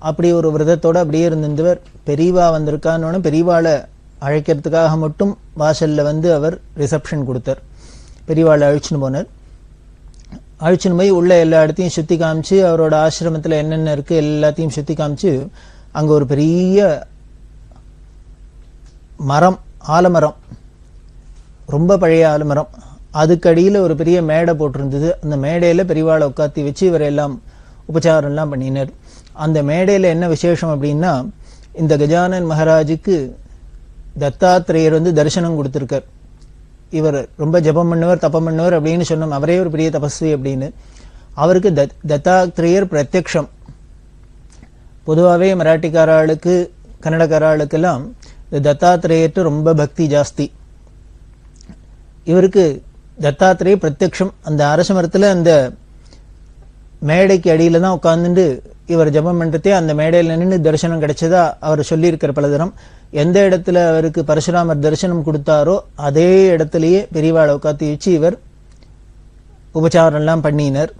அப்படி ஒரு விரதத்தோட அப்படியே இருந்திருந்தவர். பெரியவா வந்திருக்கான்னு பெரியவாளை அழைக்கிறதுக்காக மட்டும் வாசல்ல வந்து அவர் ரிசப்ஷன் கொடுத்தார். பெரியவாளை அழிச்சுன்னு போனார். அழிச்சுன்னு போய் உள்ள எல்லா இடத்தையும் சுத்தி காமிச்சு அவரோட ஆசிரமத்துல என்னென்ன இருக்கு எல்லாத்தையும் சுத்தி காமிச்சு அங்க ஒரு பெரிய மரம், ஆலமரம், ரொம்ப பழைய ஆலமரம், அதுக்கடியில ஒரு பெரிய மேடை போட்டிருந்தது. அந்த மேடையில பெரியவாளை உட்காத்தி வச்சு இவர் எல்லாம் உபச்சாரம் எல்லாம் பண்ணினார். அந்த மேடையில என்ன விசேஷம் அப்படின்னா, இந்த கஜானன் மகாராஜுக்கு தத்தாத்திரேயர் வந்து தரிசனம் கொடுத்திருக்கார். இவர் ரொம்ப ஜபம் பண்ணவர் தப்பம் பண்ணவர் அப்படின்னு சொன்னோம். அவரே ஒரு பெரிய தபஸ்வி அப்படின்னு. அவருக்கு தத்தாத்திரேயர் பிரத்யக்ஷம். பொதுவாகவே மராட்டிக்காராளுக்கு கன்னடக்காராளுக்கெல்லாம் இந்த தத்தாத்திரேயர்ட்டு ரொம்ப பக்தி ஜாஸ்தி. இவருக்கு தத்தாத்திரேயர் பிரத்யக்ஷம். அந்த அரச மரத்துல அந்த மேடைக்கு அடியில தான் உட்கார்ந்துட்டு இவர் ஜபம் பண்றதே அந்த மேடையில் நின்று தரிசனம் கிடைச்சதா அவர் சொல்லியிருக்கிற பல தரம். எந்த இடத்துல அவருக்கு பரசுராமர் தரிசனம் கொடுத்தாரோ அதே இடத்துலயே பெரியவாளை உட்காத்தி வச்சு இவர் உபச்சாரம் எல்லாம் பண்ணினார்.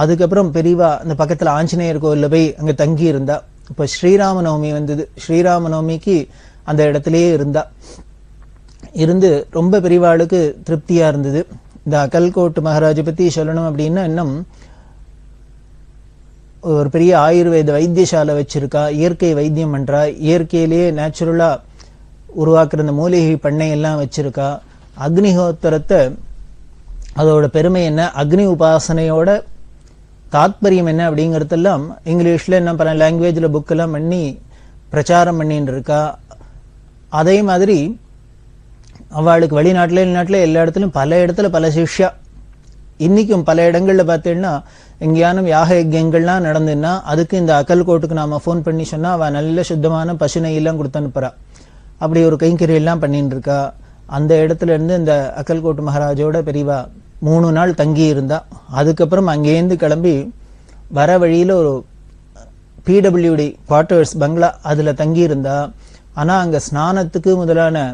அதுக்கப்புறம் பெரியவா அந்த பக்கத்துல ஆஞ்சநேயர் கோவில்ல போய் அங்க தங்கி இருந்தா. இப்ப ஸ்ரீராமநவமி வந்தது. ஸ்ரீராமநவமிக்கு அந்த இடத்துலயே இருந்து ரொம்ப பெரியவாளுக்கு திருப்தியா இருந்தது. இந்த அக்கல்கோட் மகாராஜை பத்தி சொல்லணும் அப்படின்னா, இன்னும் ஒரு பெரிய ஆயுர்வேத வைத்தியசாலை வச்சிருக்கா, இயற்கை வைத்தியம் பண்றா, இயற்கையிலேயே நேச்சுரலா உருவாக்குற இந்த மூலிகை பண்ணை எல்லாம் வச்சிருக்கா. அக்னிஹோத்திரத்தை அதோட பெருமை என்ன, அக்னி உபாசனையோட தாத்பரியம் என்ன அப்படிங்கறதெல்லாம் இங்கிலீஷ்ல என்ன பல லாங்குவேஜ்ல புக் எல்லாம் பண்ணி பிரச்சாரம் பண்ணிட்டு இருக்கா. அதே மாதிரி அவளுக்கு வெளிநாட்டுல எல்லா இடத்துலயும் பல இடத்துல பல சிஷ்யா. இன்னைக்கும் பல இடங்கள்ல பார்த்தீங்கன்னா எங்கேயானும் யாக யஜ்யங்கள்லாம் நடந்துன்னா அதுக்கு இந்த அக்கல்கோட்டுக்கு நாம போன் பண்ணி சொன்னா அவ நல்ல சுத்தமான பசு நெய்யெல்லாம் கொடுத்து அனுப்புறா. அப்படி ஒரு கைங்கறி எல்லாம் பண்ணிட்டு இருக்கா. அந்த இடத்துல இருந்து இந்த அக்கல்கோட்டு மகாராஜோட பெரியவா 3 நாள் தங்கி இருந்தா. அதுக்கப்புறம் அங்கேருந்து கிளம்பி வர வழியில ஒரு PWD குவார்டர்ஸ் பங்களா அதுல தங்கி இருந்தா. ஆனா அங்க ஸ்நானத்துக்கு முதலான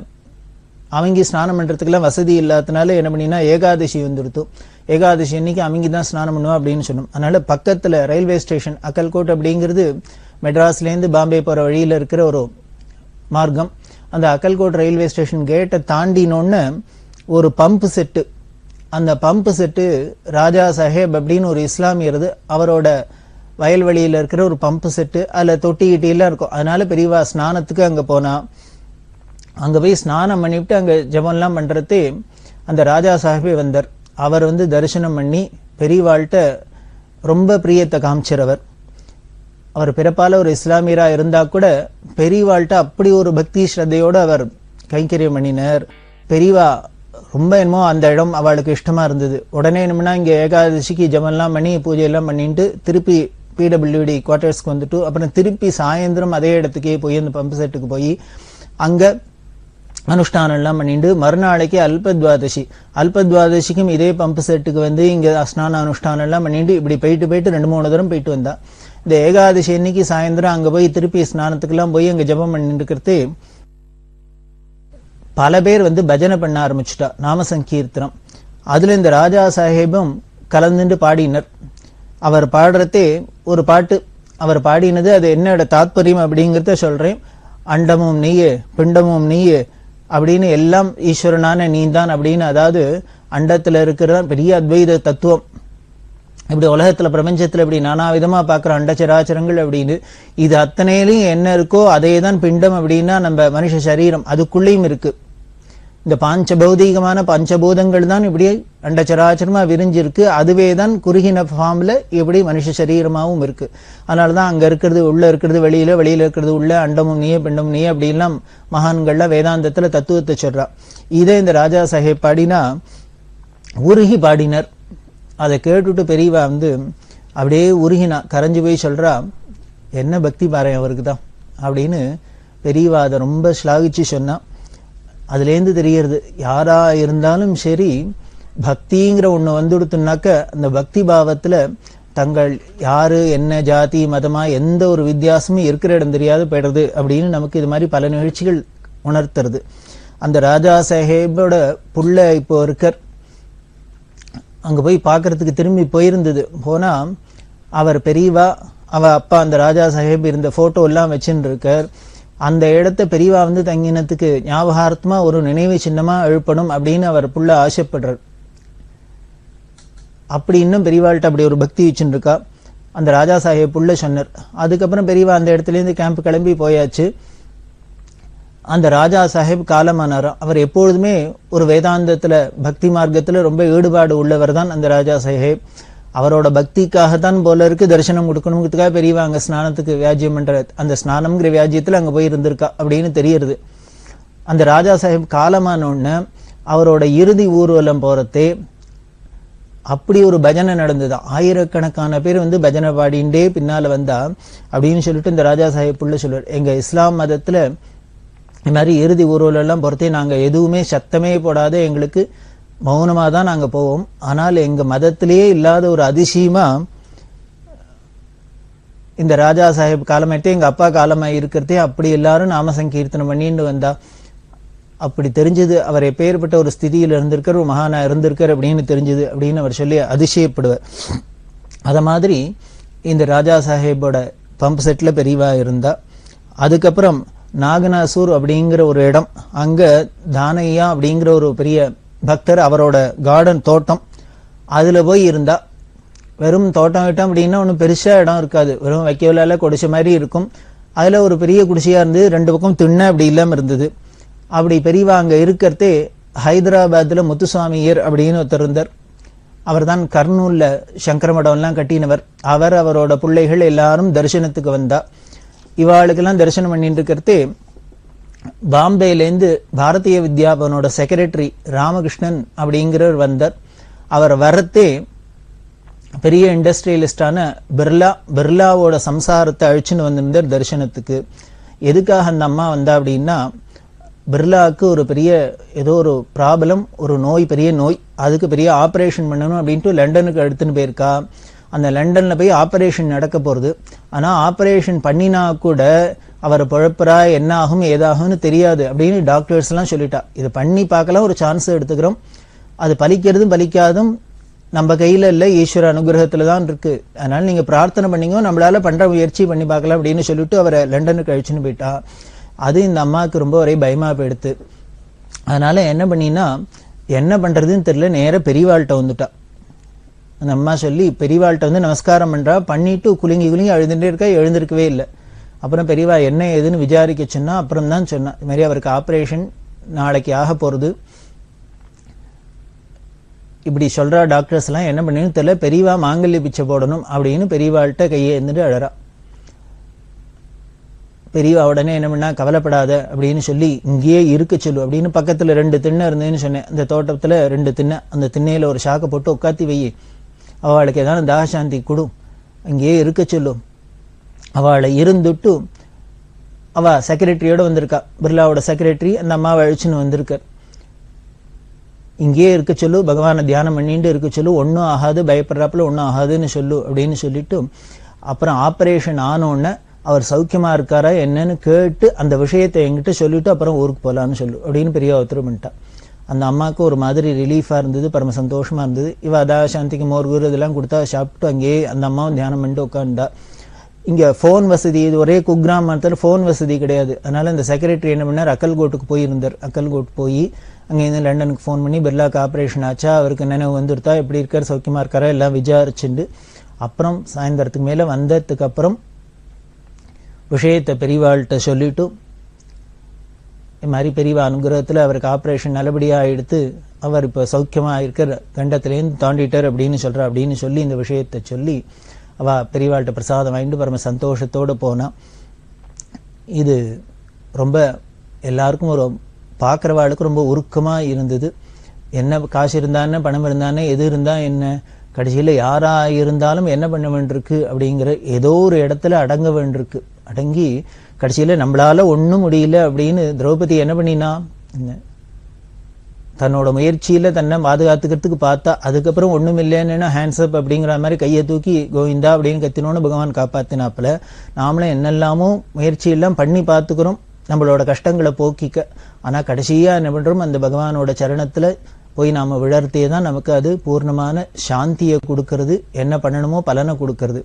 அவங்க ஸ்நானம் பண்றதுக்கெல்லாம் வசதி இல்லாதனால என்ன பண்ணினா ஏகாதசி வந்துடுத்து. ஏகாதசி அன்னைக்கு அவங்க தான் ஸ்நானம் பண்ணுவா அப்படின்னு சொன்னோம். அதனால பக்கத்துல ரயில்வே ஸ்டேஷன் அக்கல்கோட் அப்படிங்கிறது மெட்ராஸ்லேருந்து பாம்பே போற வழியில இருக்கிற ஒரு மார்க்கம். அந்த அக்கல்கோட் ரயில்வே ஸ்டேஷன் கேட்டை தாண்டினோன்னு ஒரு பம்பு செட்டு, அந்த பம்பு செட்டு ராஜா சாஹேப் அப்படின்னு ஒரு இஸ்லாமியர், அவரோட வயல்வெளியில இருக்கிற ஒரு பம்பு செட்டு, அதுல தொட்டி கிட்டியெல்லாம் இருக்கும். அதனால பெரியவா ஸ்நானத்துக்கு அங்க போனா. அங்க போய் ஸ்நானம் பண்ணிவிட்டு அங்க ஜபம்லாம் பண்றது அந்த ராஜா சாஹிபே வந்தார். அவர் வந்து தரிசனம் பண்ணி பெரியவாள்கிட்ட ரொம்ப பிரியத்தை காமிச்சிறவர். அவர் பிறப்பால ஒரு இஸ்லாமியரா இருந்தா கூட பெரியவாள்கிட்ட அப்படி ஒரு பக்தி ஸ்ரத்தையோடு அவர் கைங்கரியம் பண்ணினார். பெரியவா ரொம்ப என்னமோ அந்த இடம் அவளுக்கு இஷ்டமா இருந்தது. உடனே என்னன்னா இங்க ஏகாதசிக்கு ஜபம்லாம் பண்ணி பூஜை எல்லாம் பண்ணிட்டு திருப்பி பிடபிள்யூடி குவார்டர்ஸ்க்கு வந்துட்டு அப்புறம் திருப்பி சாயந்தரம் அதே இடத்துக்கே போய் அந்த பம்பு செட்டுக்கு போய் அங்க அனுஷ்டானம் எல்லாம் பண்ணிட்டு மறுநாளைக்கு அல்பத்வாதசிக்கும் இதே பம்பு செட்டுக்கு வந்து இங்க ஸ்நான அனுஷ்டானம் எல்லாம் பண்ணிட்டு இப்படி போயிட்டு 2-3 தரம் போயிட்டு வந்தா. இந்த ஏகாதசி அன்னைக்கு சாயந்தரம் அங்க போய் திருப்பி ஸ்நானத்துக்கெல்லாம் போய் அங்க ஜபம் பண்ணிட்டு இருக்கிறது பல பேர் வந்து பஜனை பண்ண ஆரம்பிச்சுட்டா, நாம சங்கீர்த்தனம். அதுல இந்த ராஜா சாஹேபும் கலந்துட்டு பாடினர். அவர் பாடுறதே ஒரு பாட்டு அவர் பாடினது, அது என்னோட தாத்பரியம் அப்படிங்கிறத சொல்றேன். அண்டமும் நீயே பிண்டமும் நீயே அப்படின்னு எல்லாம் ஈஸ்வரனான நீந்தான் அப்படின்னு, அதாவது அண்டத்துல இருக்கிற பெரிய அத்வைத தத்துவம், இப்படி உலகத்துல பிரபஞ்சத்துல இப்படி நானா விதமா பாக்குற அண்டச்சராச்சரங்கள் அப்படின்னு, இது அத்தனையிலையும் என்ன இருக்கோ அதே தான் பிண்டம் அப்படின்னா நம்ம மனுஷ சரீரம் அதுக்குள்ளேயும் இருக்கு. இந்த பஞ்சபௌதீகமான பஞ்சபூதங்கள் தான் இப்படி அண்டச்சராச்சரமா விரிஞ்சிருக்கு. அதுவே தான் குறுகின ஃபார்ம்ல இப்படி மனுஷ சரீரமாவும் இருக்கு. அதனாலதான் அங்க இருக்கிறது உள்ள இருக்கிறது வெளியில, வெளியில இருக்கிறது உள்ள, அண்டமும் நீயே பிண்டமும் நீயே அப்படின்லாம் மகான்கள்ல வேதாந்தத்துல தத்துவத்தை சொல்றா. இதே இந்த ராஜா சாஹேப் பாடினா உருகி பாடினர். அதை கேட்டுட்டு பெரியவா வந்து அப்படியே உருகினா, கரைஞ்சு போய் சொல்றா, என்ன பக்தி பாரு அவருக்கு தான் அப்படின்னு பெரியவா அதை ரொம்ப ஸ்லாகிச்சு சொன்னா. அதுலேருந்து தெரியறது யாரா இருந்தாலும் சரி பக்திங்கிற ஒண்ணு வந்துடுத்துனாக்க அந்த பக்தி பாவத்துல தங்கள் யாரு என்ன ஜாதி மதமா எந்த ஒரு வித்தியாசமும் இருக்கிற இடம் தெரியாது போயிடுறது அப்படின்னு நமக்கு இது மாதிரி பல நிகழ்ச்சிகள் உணர்த்துறது. அந்த ராஜா சாஹேபோட புள்ள இப்போ இருக்கார், அங்க போய் பாக்குறதுக்கு திரும்பி போயிருந்தது. போனா அவர் பெரியவா அவ அப்பா அந்த ராஜா சாஹேப் இருந்த போட்டோ எல்லாம் வச்சுட்டு இருக்கார். அந்த இடத்த பெரியவா வந்து தங்கினத்துக்கு ஞாபகார்த்தமா ஒரு நினைவு சின்னமா எழுப்பணும் அப்படின்னு அவர் புள்ள ஆசைப்படுறார். அப்படி இன்னும் பெரியவாள்கிட்ட அப்படி ஒரு பக்தி வச்சுட்டு இருக்கா. அந்த ராஜா சாஹேப் புள்ள சொன்னார். அதுக்கப்புறம் பெரியவா அந்த இடத்துல இருந்து கேம்ப் கிளம்பி போயாச்சு. அந்த ராஜா சாஹேப் காலமானாராம். அவர் எப்பொழுதுமே ஒரு வேதாந்தத்துல பக்தி மார்க்கத்துல ரொம்ப ஈடுபாடு உள்ளவர் தான் அந்த ராஜா சாஹேப். அவரோட பக்திக்காகத்தான் போல இருக்கு தரிசனம் கொடுக்கணுங்கிறதுக்காக பெரியவா அங்க ஸ்நானத்துக்கு வியாஜ்யம் பண்ற அந்த ஸ்நானம்ங்கிற வியாஜ்யத்துல அங்க போய் இருந்திருக்கா அப்படின்னு தெரியுது. அந்த ராஜா சாஹேப் காலமான உடனே அவரோட இறுதி ஊர்வலம் போறதே அப்படி ஒரு பஜனை நடந்தது. ஆயிரக்கணக்கான பேர் வந்து பஜனை பாடிண்டே பின்னால வந்தா அப்படின்னு சொல்லிட்டு இந்த ராஜா சாஹேப் உள்ள சொல்லுவார், எங்க இஸ்லாம் மதத்துல இந்த மாதிரி இறுதி ஊர்வலம் எல்லாம் பொறுத்தே நாங்க எதுவுமே சத்தமே போடாத எங்களுக்கு மௌனமா தான் நாங்க போவோம். ஆனால் எங்க மதத்திலேயே இல்லாத ஒரு அதிசயமா இந்த ராஜா சாஹேப் காலமாயிட்டே எங்க அப்பா காலமாய் இருக்கிறதே அப்படி எல்லாரும் நாம சங்கீர்த்தனம் பண்ணிட்டு வந்தா அப்படி தெரிஞ்சது. அவர் எப்பேற்பட்ட ஒரு ஸ்திதியில இருந்திருக்கார், ஒரு மகானா இருந்திருக்கார் அப்படின்னு தெரிஞ்சது அப்படின்னு அவர் சொல்லி அதிசயப்படுவார். அத மாதிரி இந்த ராஜா சாஹேப்போட பம்ப் செட்ல பெரியவா இருந்தா. அதுக்கப்புறம் நாகனாசூர் அப்படிங்கிற ஒரு இடம், அங்க தானையா அப்படிங்கிற ஒரு பெரிய பக்தர், அவரோட கார்டன் தோட்டம், அதுல போய் இருந்தா. வெறும் தோட்டம் விட்டோம் அப்படின்னா ஒன்றும் பெருசா இடம் இருக்காது, வெறும் வைக்கவில்ல குடிசை மாதிரி இருக்கும். அதுல ஒரு பெரிய குடிசையா இருந்து 2 பக்கம் திண்ணை அப்படி இல்லாம இருந்தது. அப்படி பெரியவா அங்க இருக்கிறதே ஹைதராபாத்ல முத்துசுவாமியர் அப்படின்னு ஒருத்தர் இருந்தார். அவர் தான் கர்னூல்ல சங்கரமடம் எல்லாம் கட்டினவர். அவர் அவரோட பிள்ளைகள் எல்லாரும் தரிசனத்துக்கு வந்தா. இவாளுக்கெல்லாம் தரிசனம் பண்ணிட்டு இருக்கிறதே பாம்பேலேருந்து பாரதிய வித்யாபவனோட செக்ரட்டரி ராமகிருஷ்ணன் அப்படிங்கிறவர் வந்தார். அவர் வரத்தே பெரிய இண்டஸ்ட்ரியலிஸ்டான பிர்லாவோட சம்சாரத்தை அழிச்சுன்னு வந்திருந்தார் தரிசனத்துக்கு. எதுக்காக அந்த அம்மா வந்தா அப்படின்னா, பிர்லாவுக்கு ஒரு பெரிய ஏதோ ஒரு ப்ராப்ளம், ஒரு நோய், பெரிய நோய், அதுக்கு பெரிய ஆப்ரேஷன் பண்ணணும் அப்படின்ட்டு லண்டனுக்கு எடுத்துன்னு போயிருக்கா. அந்த லண்டன்ல போய் ஆப்ரேஷன் நடக்க போறது. ஆனா ஆப்ரேஷன் பண்ணினா கூட அவர் பொழப்புறா என்ன ஆகும் ஏதாகும்னு தெரியாது அப்படின்னு டாக்டர்ஸ் எல்லாம் சொல்லிட்டா. இது பண்ணி பார்க்கலாம், ஒரு சான்ஸ் எடுத்துக்கிறோம், அது பலிக்கிறதும் பலிக்காதும் நம்ம கையில இல்ல, ஈஸ்வர அனுகிரகத்துல தான் இருக்கு, அதனால நீங்க பிரார்த்தனை பண்ணீங்க, நம்மளால பண்ற முயற்சி பண்ணி பார்க்கலாம் அப்படின்னு சொல்லிட்டு அவரை லண்டனுக்கு அழிச்சுன்னு போயிட்டா. அது இந்த அம்மாவுக்கு ரொம்ப ஒரே பயமா போயிடுத்து. அதனால என்ன பண்ணினா, என்ன பண்றதுன்னு தெரியல, நேர பெரியவாள்கிட்ட வந்துட்டா. அந்த அம்மா சொல்லி பெரியவாள்கிட்ட வந்து நமஸ்காரம் பண்றா. பண்ணிட்டு குலுங்கி குலுங்கி அழுதுட்டே இருக்கா, எழுந்திருக்கவே இல்லை. அப்புறம் பெரியவா என்ன ஏதுன்னு விசாரிக்க சொன்னா. அப்புறம் தான் சொன்னா, இது மாதிரி அவருக்கு ஆப்ரேஷன் நாளைக்கு ஆக போறது. இப்படி சொல்றா. டாக்டர்ஸ் எல்லாம் என்ன பண்ணு தெரியல, பெரியவா மாங்கல்ய பிச்சை போடணும் அப்படின்னு பெரியவாள்கிட்ட கையை இருந்துட்டு அழறா. பெரியவா உடனே என்ன பண்ணா, கவலைப்படாத அப்படின்னு சொல்லி இங்கேயே இருக்க சொல்லு அப்படின்னு பக்கத்துல 2 திண்ணை இருந்ததுன்னு சொன்னேன். அந்த தோட்டத்துல 2 திண்ணை, அந்த திண்ணையில ஒரு சாக்கை போட்டு உட்காத்தி வை, அவளுக்கு ஏதாவது தாகசாந்தி கொடு அங்கேயே இருக்க சொல்லும். அவளை இருந்துட்டு அவ செக்ரட்டரியோட வந்திருக்கா, பிர்லாவோட செக்ரட்டரி அந்த அம்மாவை அழிச்சுன்னு வந்திருக்கார். இங்கேயே இருக்க சொல்லு, பகவானை தியானம் பண்ணிட்டு இருக்க சொல்லு, ஒன்றும் ஆகாது, பயப்படுறாப்புல ஒன்றும் ஆகாதுன்னு சொல்லு அப்படின்னு சொல்லிட்டு, அப்புறம் ஆப்ரேஷன் ஆனோடனே அவர் சௌக்கியமா இருக்காரா என்னன்னு கேட்டு அந்த விஷயத்தை என்கிட்ட சொல்லிட்டு அப்புறம் ஊருக்கு போகலான்னு சொல்லு அப்படின்னு பெரிய உத்தரவு பண்ணிட்டா. அந்த அம்மாவுக்கு ஒரு மாதிரி ரிலீஃபா இருந்தது, பரம சந்தோஷமா இருந்தது. இவ அதா சாந்திக்கு மோர்கூர் இதெல்லாம் கொடுத்தா சாப்பிட்டு அங்கேயே அந்த அம்மாவும் தியானம் பண்ணிட்டு உட்காந்துட்டா. இங்க போன் வசதி, இது ஒரே குக்கிராமத்தில் போன் வசதி கிடையாது. அதனால இந்த செக்ரட்டரி என்ன பண்ணார், அக்கல்கோட்டுக்கு போயிருந்தார். அக்கல்கோட் போய் அங்கேருந்து லண்டனுக்கு ஃபோன் பண்ணி பிர்லாக்கு ஆப்ரேஷன் ஆச்சா, அவருக்கு நினைவு வந்துருத்தா, எப்படி இருக்கார், சௌக்கியமா இருக்காரா எல்லாம் விசாரிச்சுண்டு அப்புறம் சாயந்தரத்துக்கு மேல வந்ததுக்கு அப்புறம் விஷயத்தை பெரியவாள்கிட்ட சொல்லிட்டு, இது மாதிரி பெரியவா அனுகிரகத்துல அவருக்கு ஆப்ரேஷன் நல்லபடியா எடுத்து அவர் இப்ப சௌக்கியமா இருக்கிற, கண்டத்திலேருந்து தாண்டிட்டார் அப்படின்னு சொல்ற அப்படின்னு சொல்லி இந்த விஷயத்தை சொல்லி அவ பெரியவாள்கிட்ட பிரசாதம் வாங்கிட்டு பரம சந்தோஷத்தோடு போனா. இது ரொம்ப எல்லாருக்கும் ஒரு பார்க்குறவாளுக்கு ரொம்ப உருக்கமா இருந்தது. என்ன காசு இருந்தானே, பணம் இருந்தானே, எது இருந்தா என்ன, கடைசியில் யாரா இருந்தாலும் என்ன பண்ண வேண்டியிருக்கு அப்படிங்கிற ஏதோ ஒரு இடத்துல அடங்க வேண்டியிருக்கு. அடங்கி கடைசியில் நம்மளால ஒன்றும் முடியல அப்படின்னு திரௌபதி என்ன பண்ணினா, தன்னோட முயற்சியில தன்னை பாதுகாத்துக்கிறதுக்கு பார்த்தா, அதுக்கப்புறம் ஒண்ணும் இல்லைன்னு ஹேண்ட்ஸ்அப் அப்படிங்கிற மாதிரி கையை தூக்கி கோவிந்தா அப்படின்னு கத்தினோன்னு பகவான் காப்பாத்தினாப்புல, நாமளும் என்னெல்லாமோ முயற்சி எல்லாம் பண்ணி பார்த்துக்கிறோம் நம்மளோட கஷ்டங்களை போக்கிக்க. ஆனா கடைசியா என்ன பண்றோம், அந்த பகவானோட சரணத்துல போய் நாம விழறதே தான் நமக்கு அது பூர்ணமான சாந்தியை கொடுக்கறது, என்ன பண்ணணுமோ பலனை கொடுக்கறது.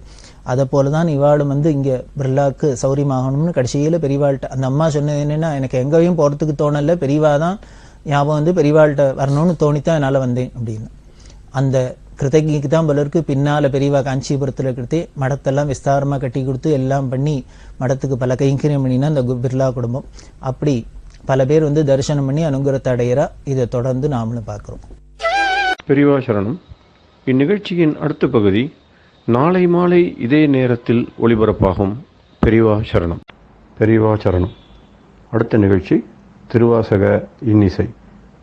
அதை போலதான் இவாளும் இங்க பிர்லாக்கு சௌரியமாகணும்னு கடைசியில பெரியவாள்கிட்ட அந்த அம்மா சொன்னது என்னன்னா, எனக்கு எங்கேயும் போறதுக்கு தோணல, பெரியவா தான் ஞாபகம் பெரியவாள்கிட்ட வரணும்னு தோணித்தான் என்னால வந்தேன் அப்படின்னு. அந்த கிருத்தகிக்கு தான் பலருக்கு பின்னால பெரியவா காஞ்சிபுரத்துல இருக்கிறதே மடத்தெல்லாம் விஸ்தாரமா கட்டி கொடுத்து எல்லாம் பண்ணி மடத்துக்கு பல கைங்கரியம் பண்ணினா அந்த பிர்லா குடும்பம். அப்படி பல பேர் தரிசனம் பண்ணி அனுகிரகத்தை அடையிறா. இதை தொடர்ந்து நாமளும் பார்க்கிறோம். பெரியவா சரணம். இந்நிகழ்ச்சியின் அடுத்த பகுதி நாளை மாலை இதே நேரத்தில் ஒளிபரப்பாகும். பெரியவா சரணம். பெரியவா சரணம். அடுத்த நிகழ்ச்சி திருவாசக இன்னிசை.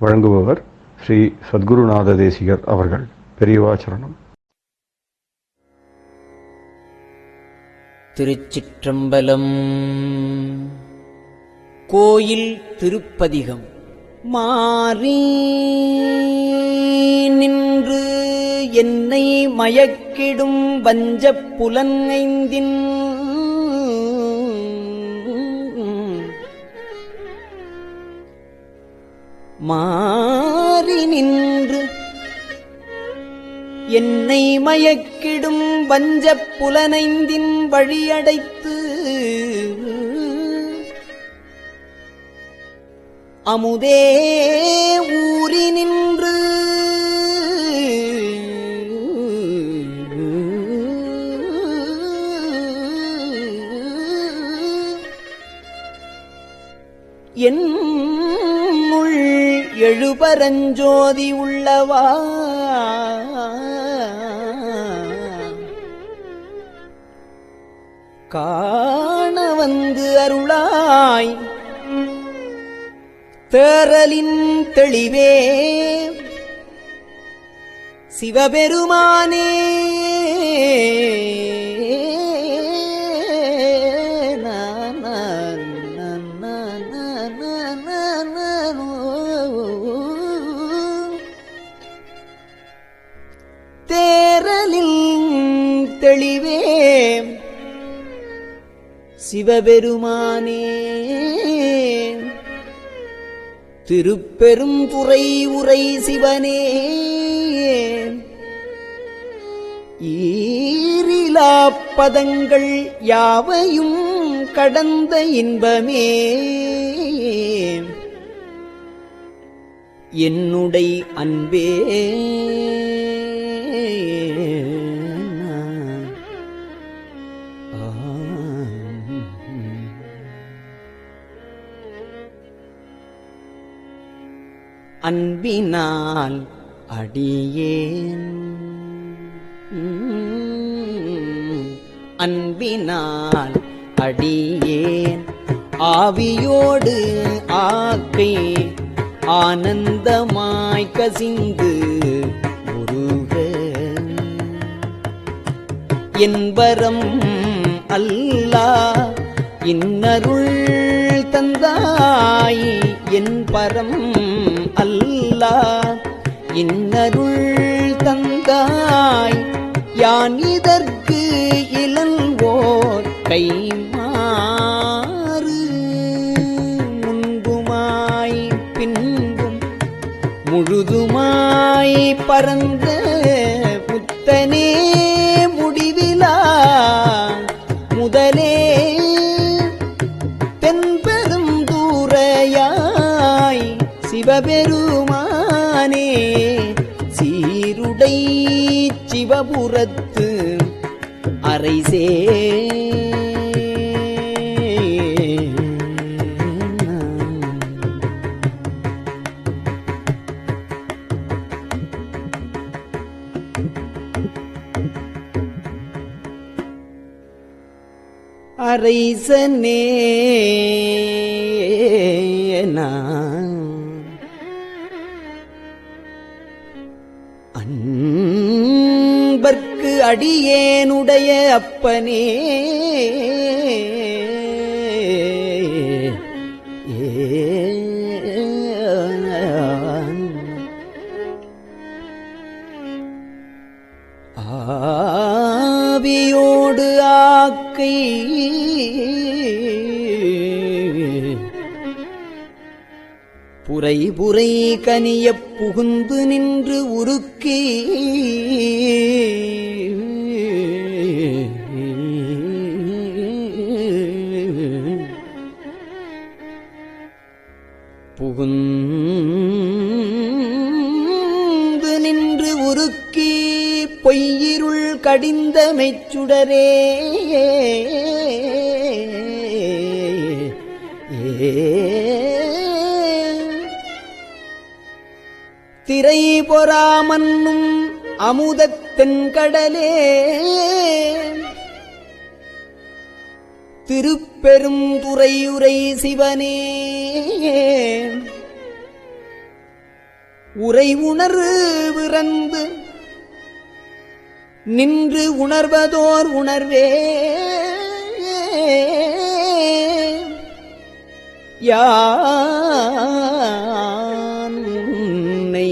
வழங்குபவர் ஸ்ரீ சத்குருநாத தேசிகர் அவர்கள். பெரியவா சரணம். திருச்சிற்றம்பலம். கோயில் திருப்பதிகம். மாறி நின்று என்னை மயக்கிடும் வஞ்சப் புலன்ஐந்தின் மாறி நின்று என்னை மயக்கிடும் வஞ்சப் புலனைந்தின் வழியடைத்து அமுதே ஊறி நின்று என்னுள் எழுபரஞ்சோதி உள்ளவா காண வந்து அருளாய் தேறலின் தெளிவே சிவபெருமானே. தேறலின் தெளிவே சிவபெருமானே. திருப்பெருந்துறை உரை சிவனே. ஈரிலாப் பதங்கள் யாவையும் கடந்த இன்பமே. என்னுடை அன்பே. அன்பினால் அடியேன் அன்பினால் அடியேன் ஆவியோடு ஆக்கை ஆனந்தமாய் கசிந்து உருக என்பரம் அல்லா இன்னருள் தந்தாய் என்பரம் அல்லா இன்னருள் தந்தாய் யான் இதற்கு இளங்கோர் கைமாறு முன்புமாய் பின்பும் முழுதுமாய் பரந்த புத்தனே முடிவிலா முதலே தென்பெரும் தூரையாய் சிவபெருமானே சீருடை சிவபுரத்து அரைசே அரைசனே அன்பர்க்கு அடியேனுடைய அப்பனே ஆவியோடு ஆக்கை புரை புரை கனியப் புகுந்து நின்று உருக்கி புகுந்து நின்று உருக்கி பொய்யிருள் கடிந்த மெச்சுடரே திரை பொறாமன்னும் அமுதத்தென் கடலே திருப்பெரும் துறையுரை சிவனே உரை உணர்வு விறந்து நின்று உணர்வதோர் உணர்வே யானை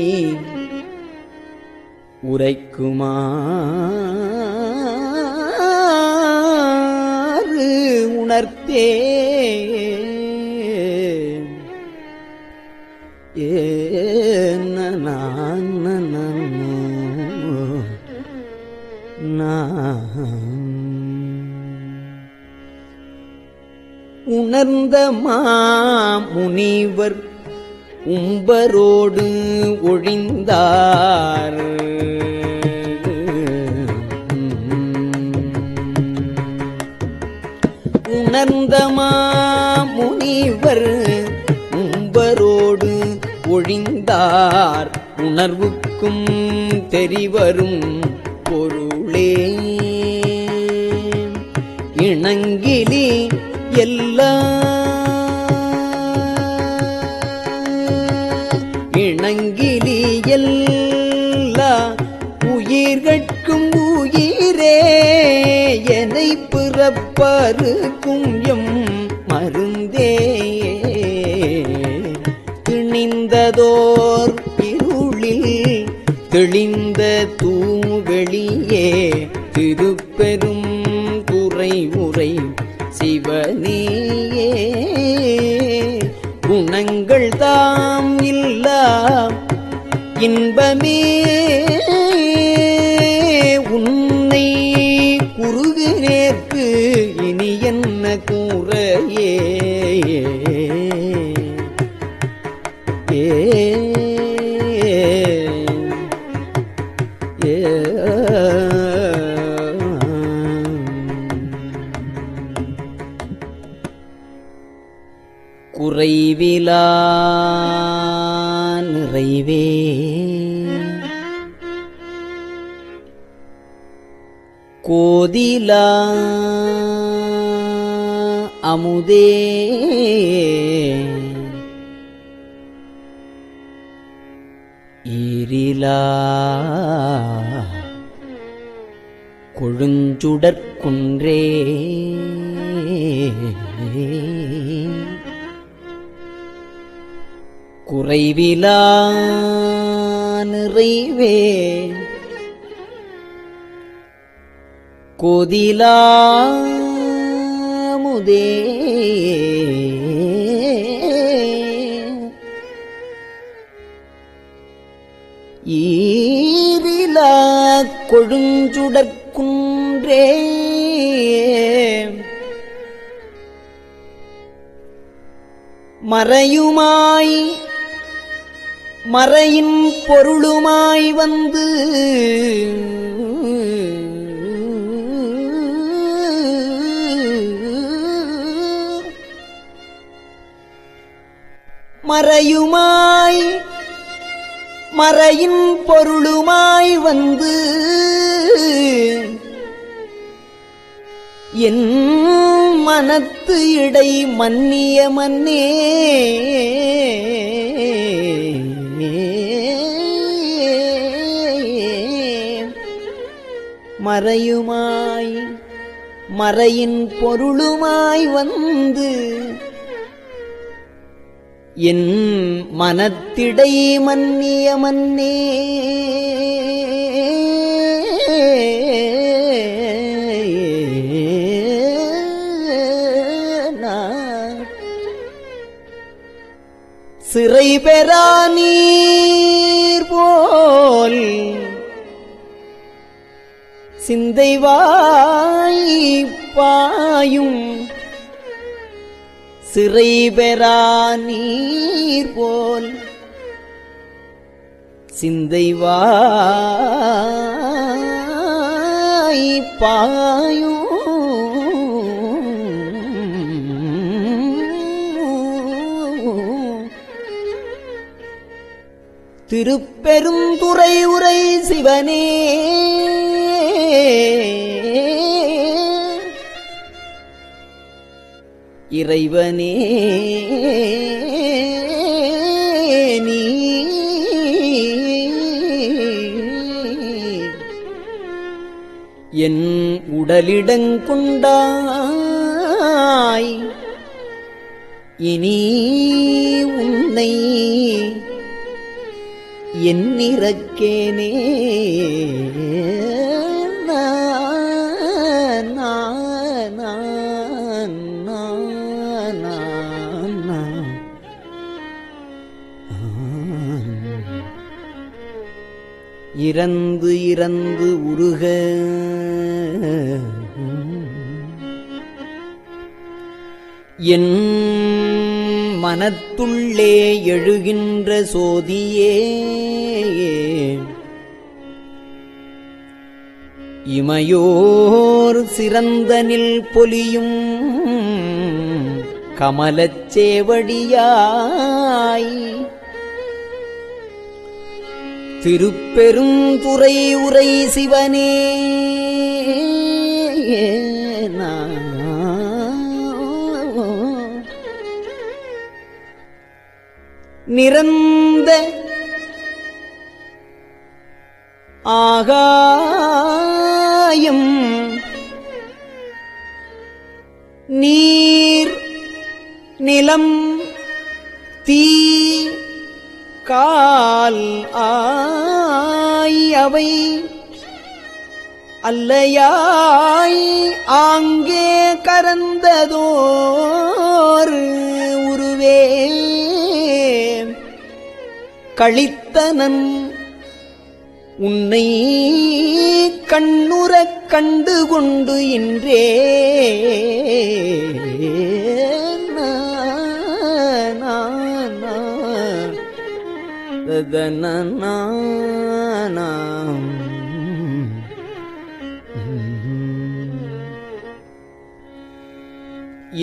உரைக்குமாறு உணர்த்தே உணர்ந்த மாமுனிவர் உம்பரோடு ஒழிந்தார் உணர்ந்த மாமுனிவர் உம்பரோடு ஒழிந்தார் உணர்வுக்கும் தெரிவரும் பொருளே இணங்கிலி எல்லா இணங்கிலி எல்லா உயிர்கட்கும் உயிரே என்னை பிறப்பருக்கும் எம் மருந்தே திணிந்ததோர் இருளில் தெளிந்த தூவெளியே திருப்பெரும் துறை உரை சிவனேயே குணங்கள் தாம் இல்லா இன்பமே உன்னை குறுகினேற்கு இனி என்ன கூறையே குறைவிலா நிறைவே கோதிலா அமுதே ஈரிலா கொழுஞ்சுடற்குன்றே குறைவிலா நிறைவே கோதிலாமுதே ஈரிலா கொழுஞ்சுடற்குன்றே மறையுமாய் மறையின் பொருளுமாய் வந்து மறையுமாய் மறையின் பொருளுமாய் வந்து என் மனத்து இடை மன்னிய மன்னே மறையுமாய் மறையின் பொருளுமாய் வந்து என் மனத்திடை மன்னிய மன்னே சிறை பெறா நீர் போல் சிந்தைவாய் பாயும் சிறை பெறா நீர் போல் சிந்தைவாய் பாயும் திருப்பெருந்துறை உரை சிவனே இறைவனே நீ என் உடலிடங்கொண்டாய் இனி உன்னை என்னிறக்கேனே இறந்து இறந்து உருக என் மனத்துள்ளே எழுகின்ற சோதியே இமையோர் சிறந்தனில் பொலியும் கமலச் சேவடியாய் திருப்பெருந்துறை உரை சிவனே நிரந்த ஆகாயம் நீர் நிலம் தீ கால் அவை அல்லையாய் ஆங்கே கரந்ததோர் உருவே களித்தனன் உன்னை கண்ணுறக் கண்டு கொண்டு இன்றே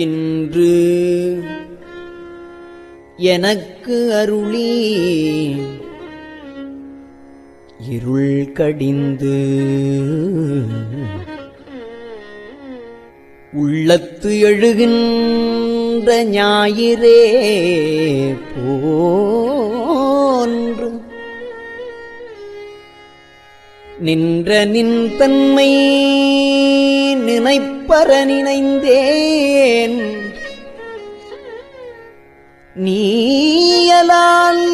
இன்று எனக்கு அருளி இருள் கடிந்து உள்ளத்து எழுகின்ற ஞாயிறே போன்று நின்ற நின் தன்மை நினைப்பற நினைந்தேன் நீயலால்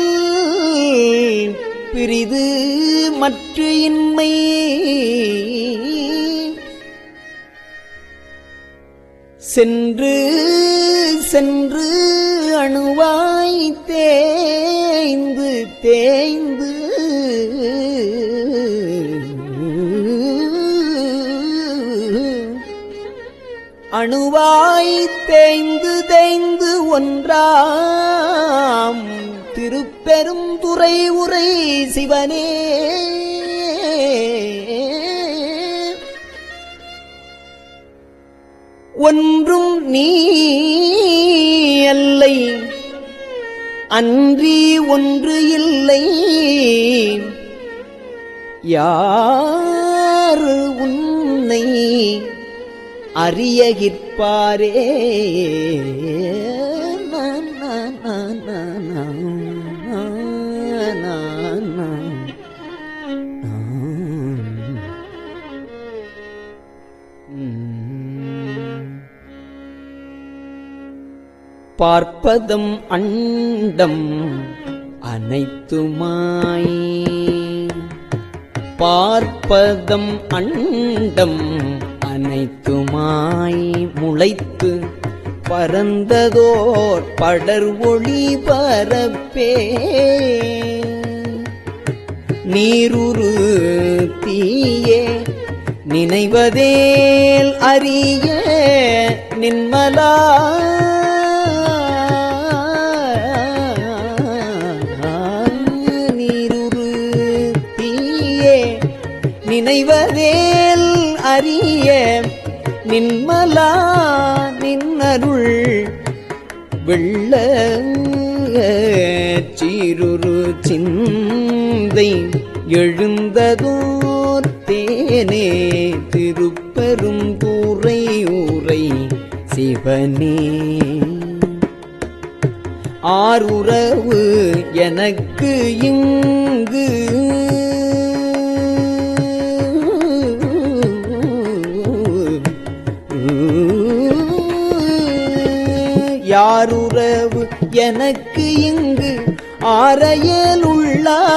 பிரிது மற்ற இன்மை சென்று சென்று அணுவாய் தேய்ந்து தேய்ந்து அணுவாய் தேய்ந்து தேய்ந்து ஒன்றாம் திருப்பெரும் துறை உரை சிவனே ஒன்றும் நீ அல்லை அன்றி ஒன்று இல்லை யார் உன்னை அறியகிற்பாரே பார்ப்பதம் அண்டம் அனைத்துமாய் பார்ப்பதம் அண்டம் அனைத்துமாய் முளைத்து பரந்ததோர் படர் ஒளி பரப்பே நீருரு தீயே நினைவதேல் அறிய நின்மலா நீருரு தீயே நினைவதேல் அறிய நின்மலா நின்னருள் வெள்ள சீருரு சிந்தை எழுந்ததோர் தேனே திருப்பெரும் தூரை ஊரை சிவனே ஆருறவு எனக்கு இங்கு யாருறவு எனக்கு இங்கு ஆரையலுள்ளார்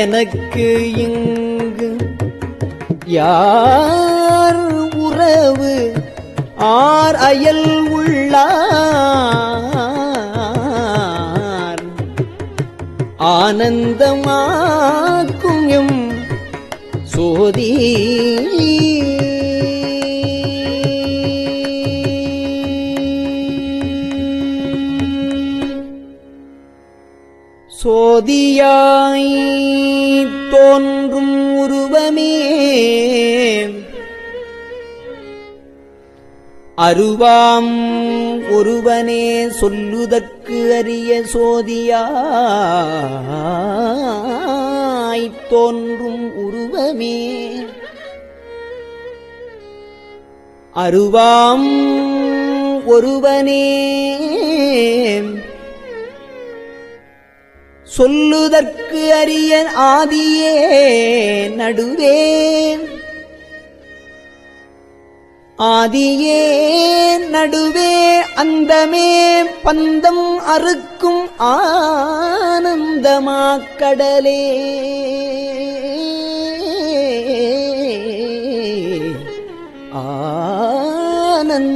எனக்கு இங்கு யார் உறவு ஆர் அயல் உள்ளார் ஆனந்தமாக்கும் எம் சோதி சோதியாய் தோன்றும் உருவமே அருவாம் ஒருவனே சொல்லுதற்கு அரிய சோதியாய் தோன்றும் உருவமே அருவாம் ஒருவனே சொல்லுதற்கு அரிய ஆதியே நடுவே ஆதியே நடுவே அந்தமே பந்தம் அறுக்கும் ஆனந்தமாக்கடலே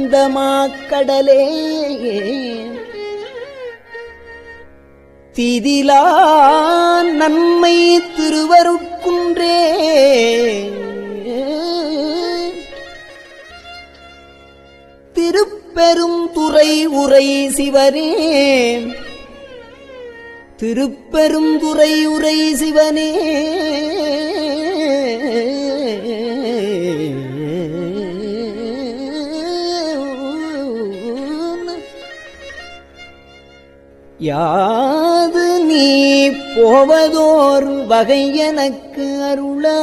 ஆனந்தமாக்கடலே தீதிலா நன்மை திருவருட்குன்றே திருப்பெரும் துறை உரை சிவனே திருப்பெரும் துறை உரை சிவனே யாது நீ போவதோர் வகை எனக்கு அருளாய்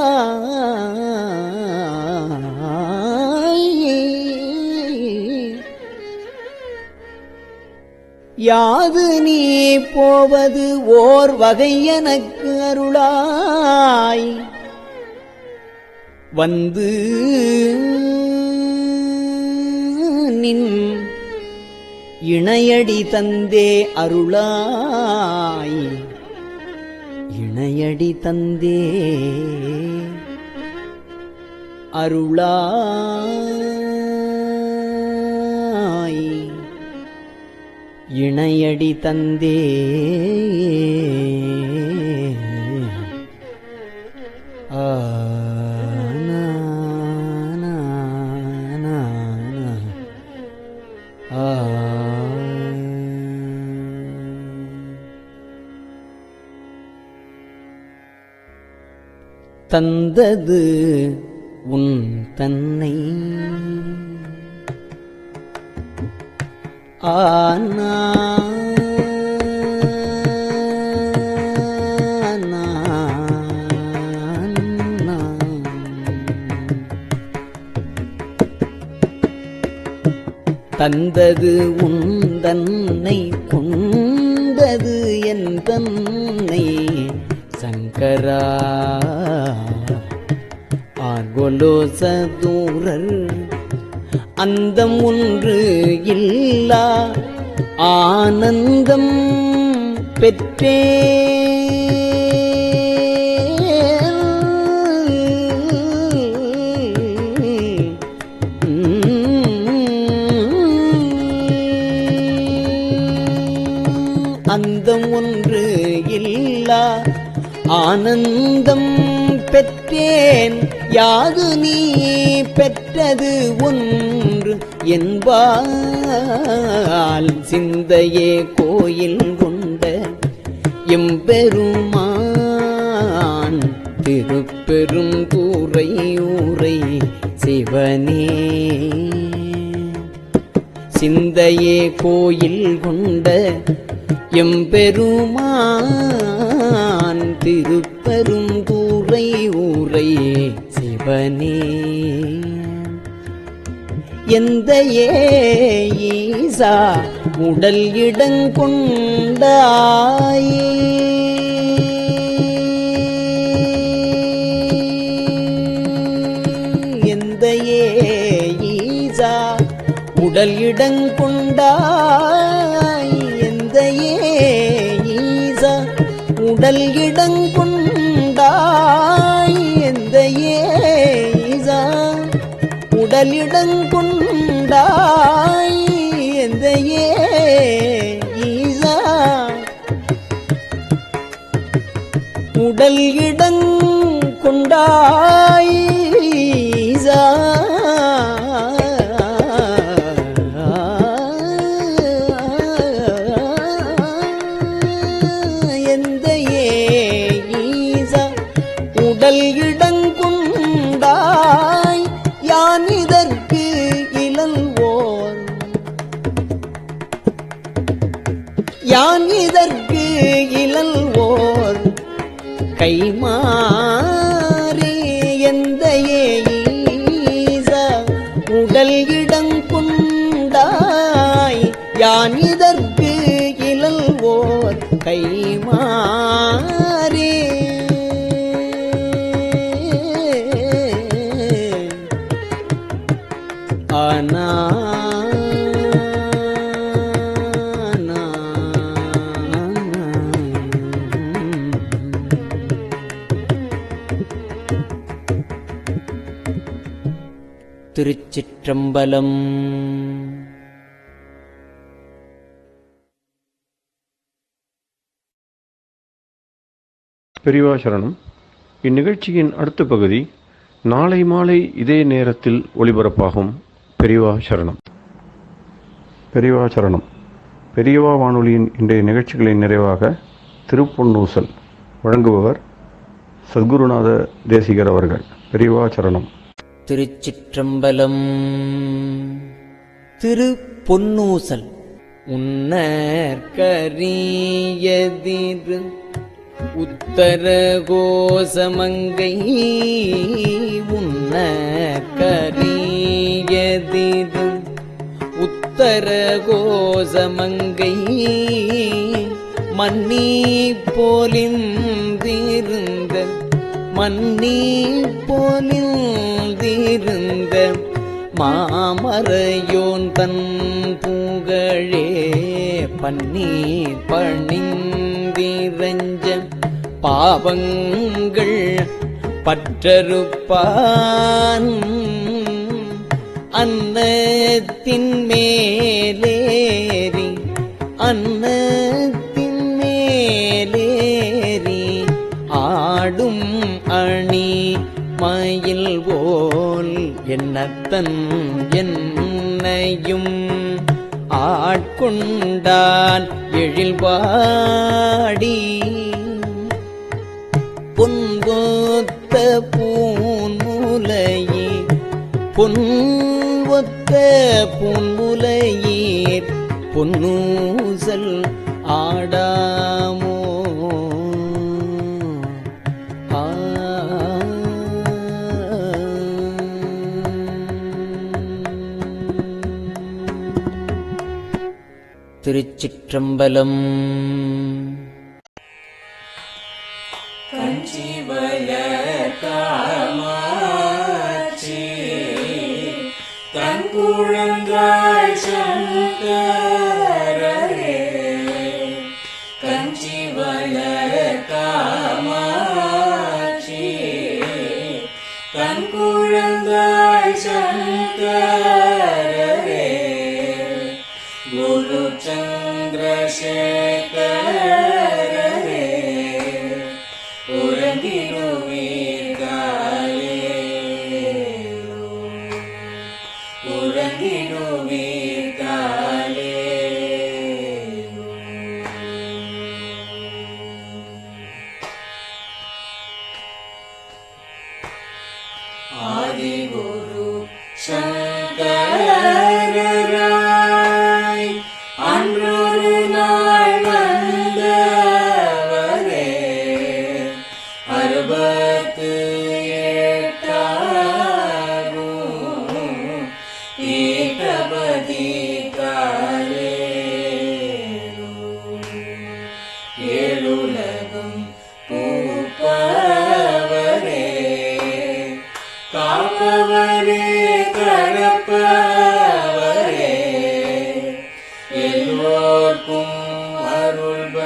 யாது நீ போவது ஓர் வகை எனக்கு அருளாய் வந்து நின் இணையடி தந்தே அருளாய், இணையடி தந்தே அருளாய், இணையடி தந்தே தந்தது உன் தன்னை ஆனா தந்தது உன் தன்னை கொண்டது என் தன்னை சங்கரா ஆர்கொலோ சதூரர் அந்தம் ஒன்று இல்லா ஆனந்தம் பெற்றே அந்தம் ஒன்று இல்லா ஆனந்தம் பெற்றேன், யாது நீ பெற்றது ஒன்று என்பால் சிந்தையே கோயில் கொண்ட எம்பெருமான் திருப்பெரும் கூரை ஊரை சிவனே. சிந்தையே கோயில் கொண்ட எம்பெருமான் திருப்பெரும் கூரை ஊரை சிவனே. எந்த ஈசா உடல் இடங்கொண்டாய், எந்த ஈசா உடல் இடங்கொண்டாய், எந்த ஈசா உடல் இடங்கொண்டாய், எந்த ஈசா உடலிடங்கொண்டாய், எந்த ஈசா உடல் இடங்கொண்டாய், ஈசா எந்த ஈசா உடல் இடங்கொண்டாய், யான் இதற்கு இளல்வோர், யான் இதற்கு இளல்வோர் கைமாறி, எந்த ஈசா உடல் இடங்கொண்டாய், யான் இதற்கு இளல்வோர் கைமாறி. ஆனா திருச்சிற்றம்பலம். பெரியவா சரணம். இந்நிகழ்ச்சியின் அடுத்த பகுதி நாளை மாலை இதே நேரத்தில் ஒளிபரப்பாகும். பெரியவா சரணம். பெரியவா சரணம். பெரியவா வானொலியின் இன்றைய நிகழ்ச்சிகளின் நிறைவாக திருப்பொன்னூசல் வழங்குபவர் சத்குருநாத தேசிகர் அவர்கள். பெரியவா சரணம். திருச்சிற்றம்பலம். திருப்பொன்னூசல். உன்னற்கரியதிரு உத்தர கோசமங்கை, உன்னற்கரியதிரு உத்தர கோசமங்கை, மன்னி போலிந்திருந்த மன்னி போலிருந்த மாமரையோன் தன் புகழே பன்னி பணிந்திரஞ்ச பாவங்கள் பற்றறுப்பான் அன்னத்தின் மேலேறி அன்னத்தின் மேலேறி ஆடும் அணி மயில் போல் என்னத்தன் என்னையும் ஆட்கொண்டான் எழில்வாடி பொன்பொத்த பூன்முலையே பொன்வொத்த பூன்முலையீர் பொன்னூசல் ஆடாமோ திருச்சிற்றம்பலம். குழந்தாய் சங்கரரே கஞ்சி வளர் காமாட்சி தன் குழந்தாய் சங்கரரே குரு சந்திரசேகரரே உறங்கிடுவீர்களே உறங்கிடுவீர்களே ஆதிகுரு சங்கரராய் அன்றொரு நாள் வந்தவரே 68 ஈட்டபதி காலே ஏழுலகும் பூப்பவரே காப்பவரே கடப்பவரே எல்லோர்க்கும் அருள்பவரே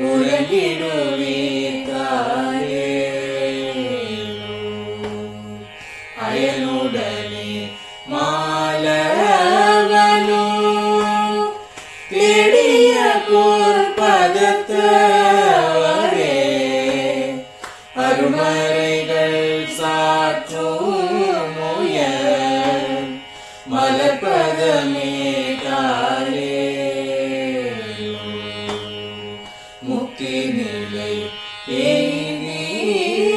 உறங்கிடுவீர்களே அயனுடனே மாலவனோ தேடிய பொற்பதத்தவரே அருமறைகள் சாற்றும் முயல் மலர்பதமே காலே முக்தி நிலை எய்திடவே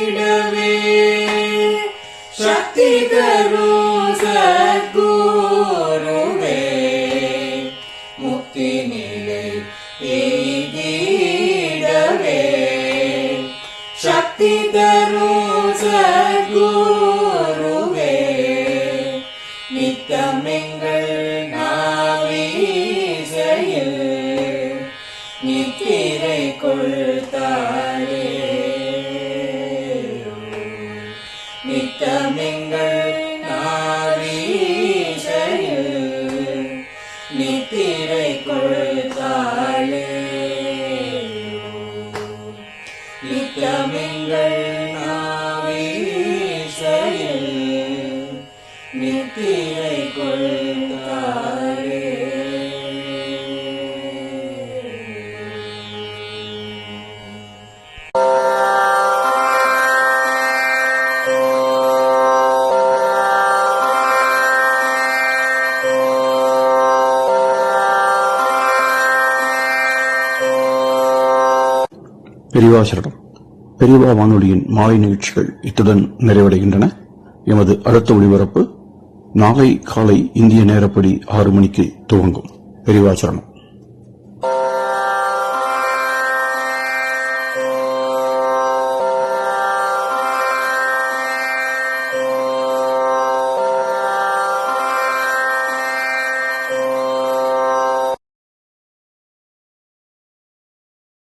சக்தி தரும் சத்குருவே முக்தி நிலை எய்திடவே சக்தி தரும் சத்குருவே நித்தமெங்கள் நாவீசையில் நித்திரை கொள்தாளே நித்தமெங்கள் நாவீசையில் நித்திரை கொள்தாளே நித்தமெங்கள் நாவீசையில் நித்திரை கொள்தாளே பெரியவா சரணம். பெரியவா வானொலியின் மாலை நிகழ்ச்சிகள் இத்துடன் நிறைவடைகின்றன. எமது அடுத்த ஒளிபரப்பு நாளை காலை இந்திய நேரப்படி 6 மணிக்கு துவங்கும். பெரியவா சரணம்.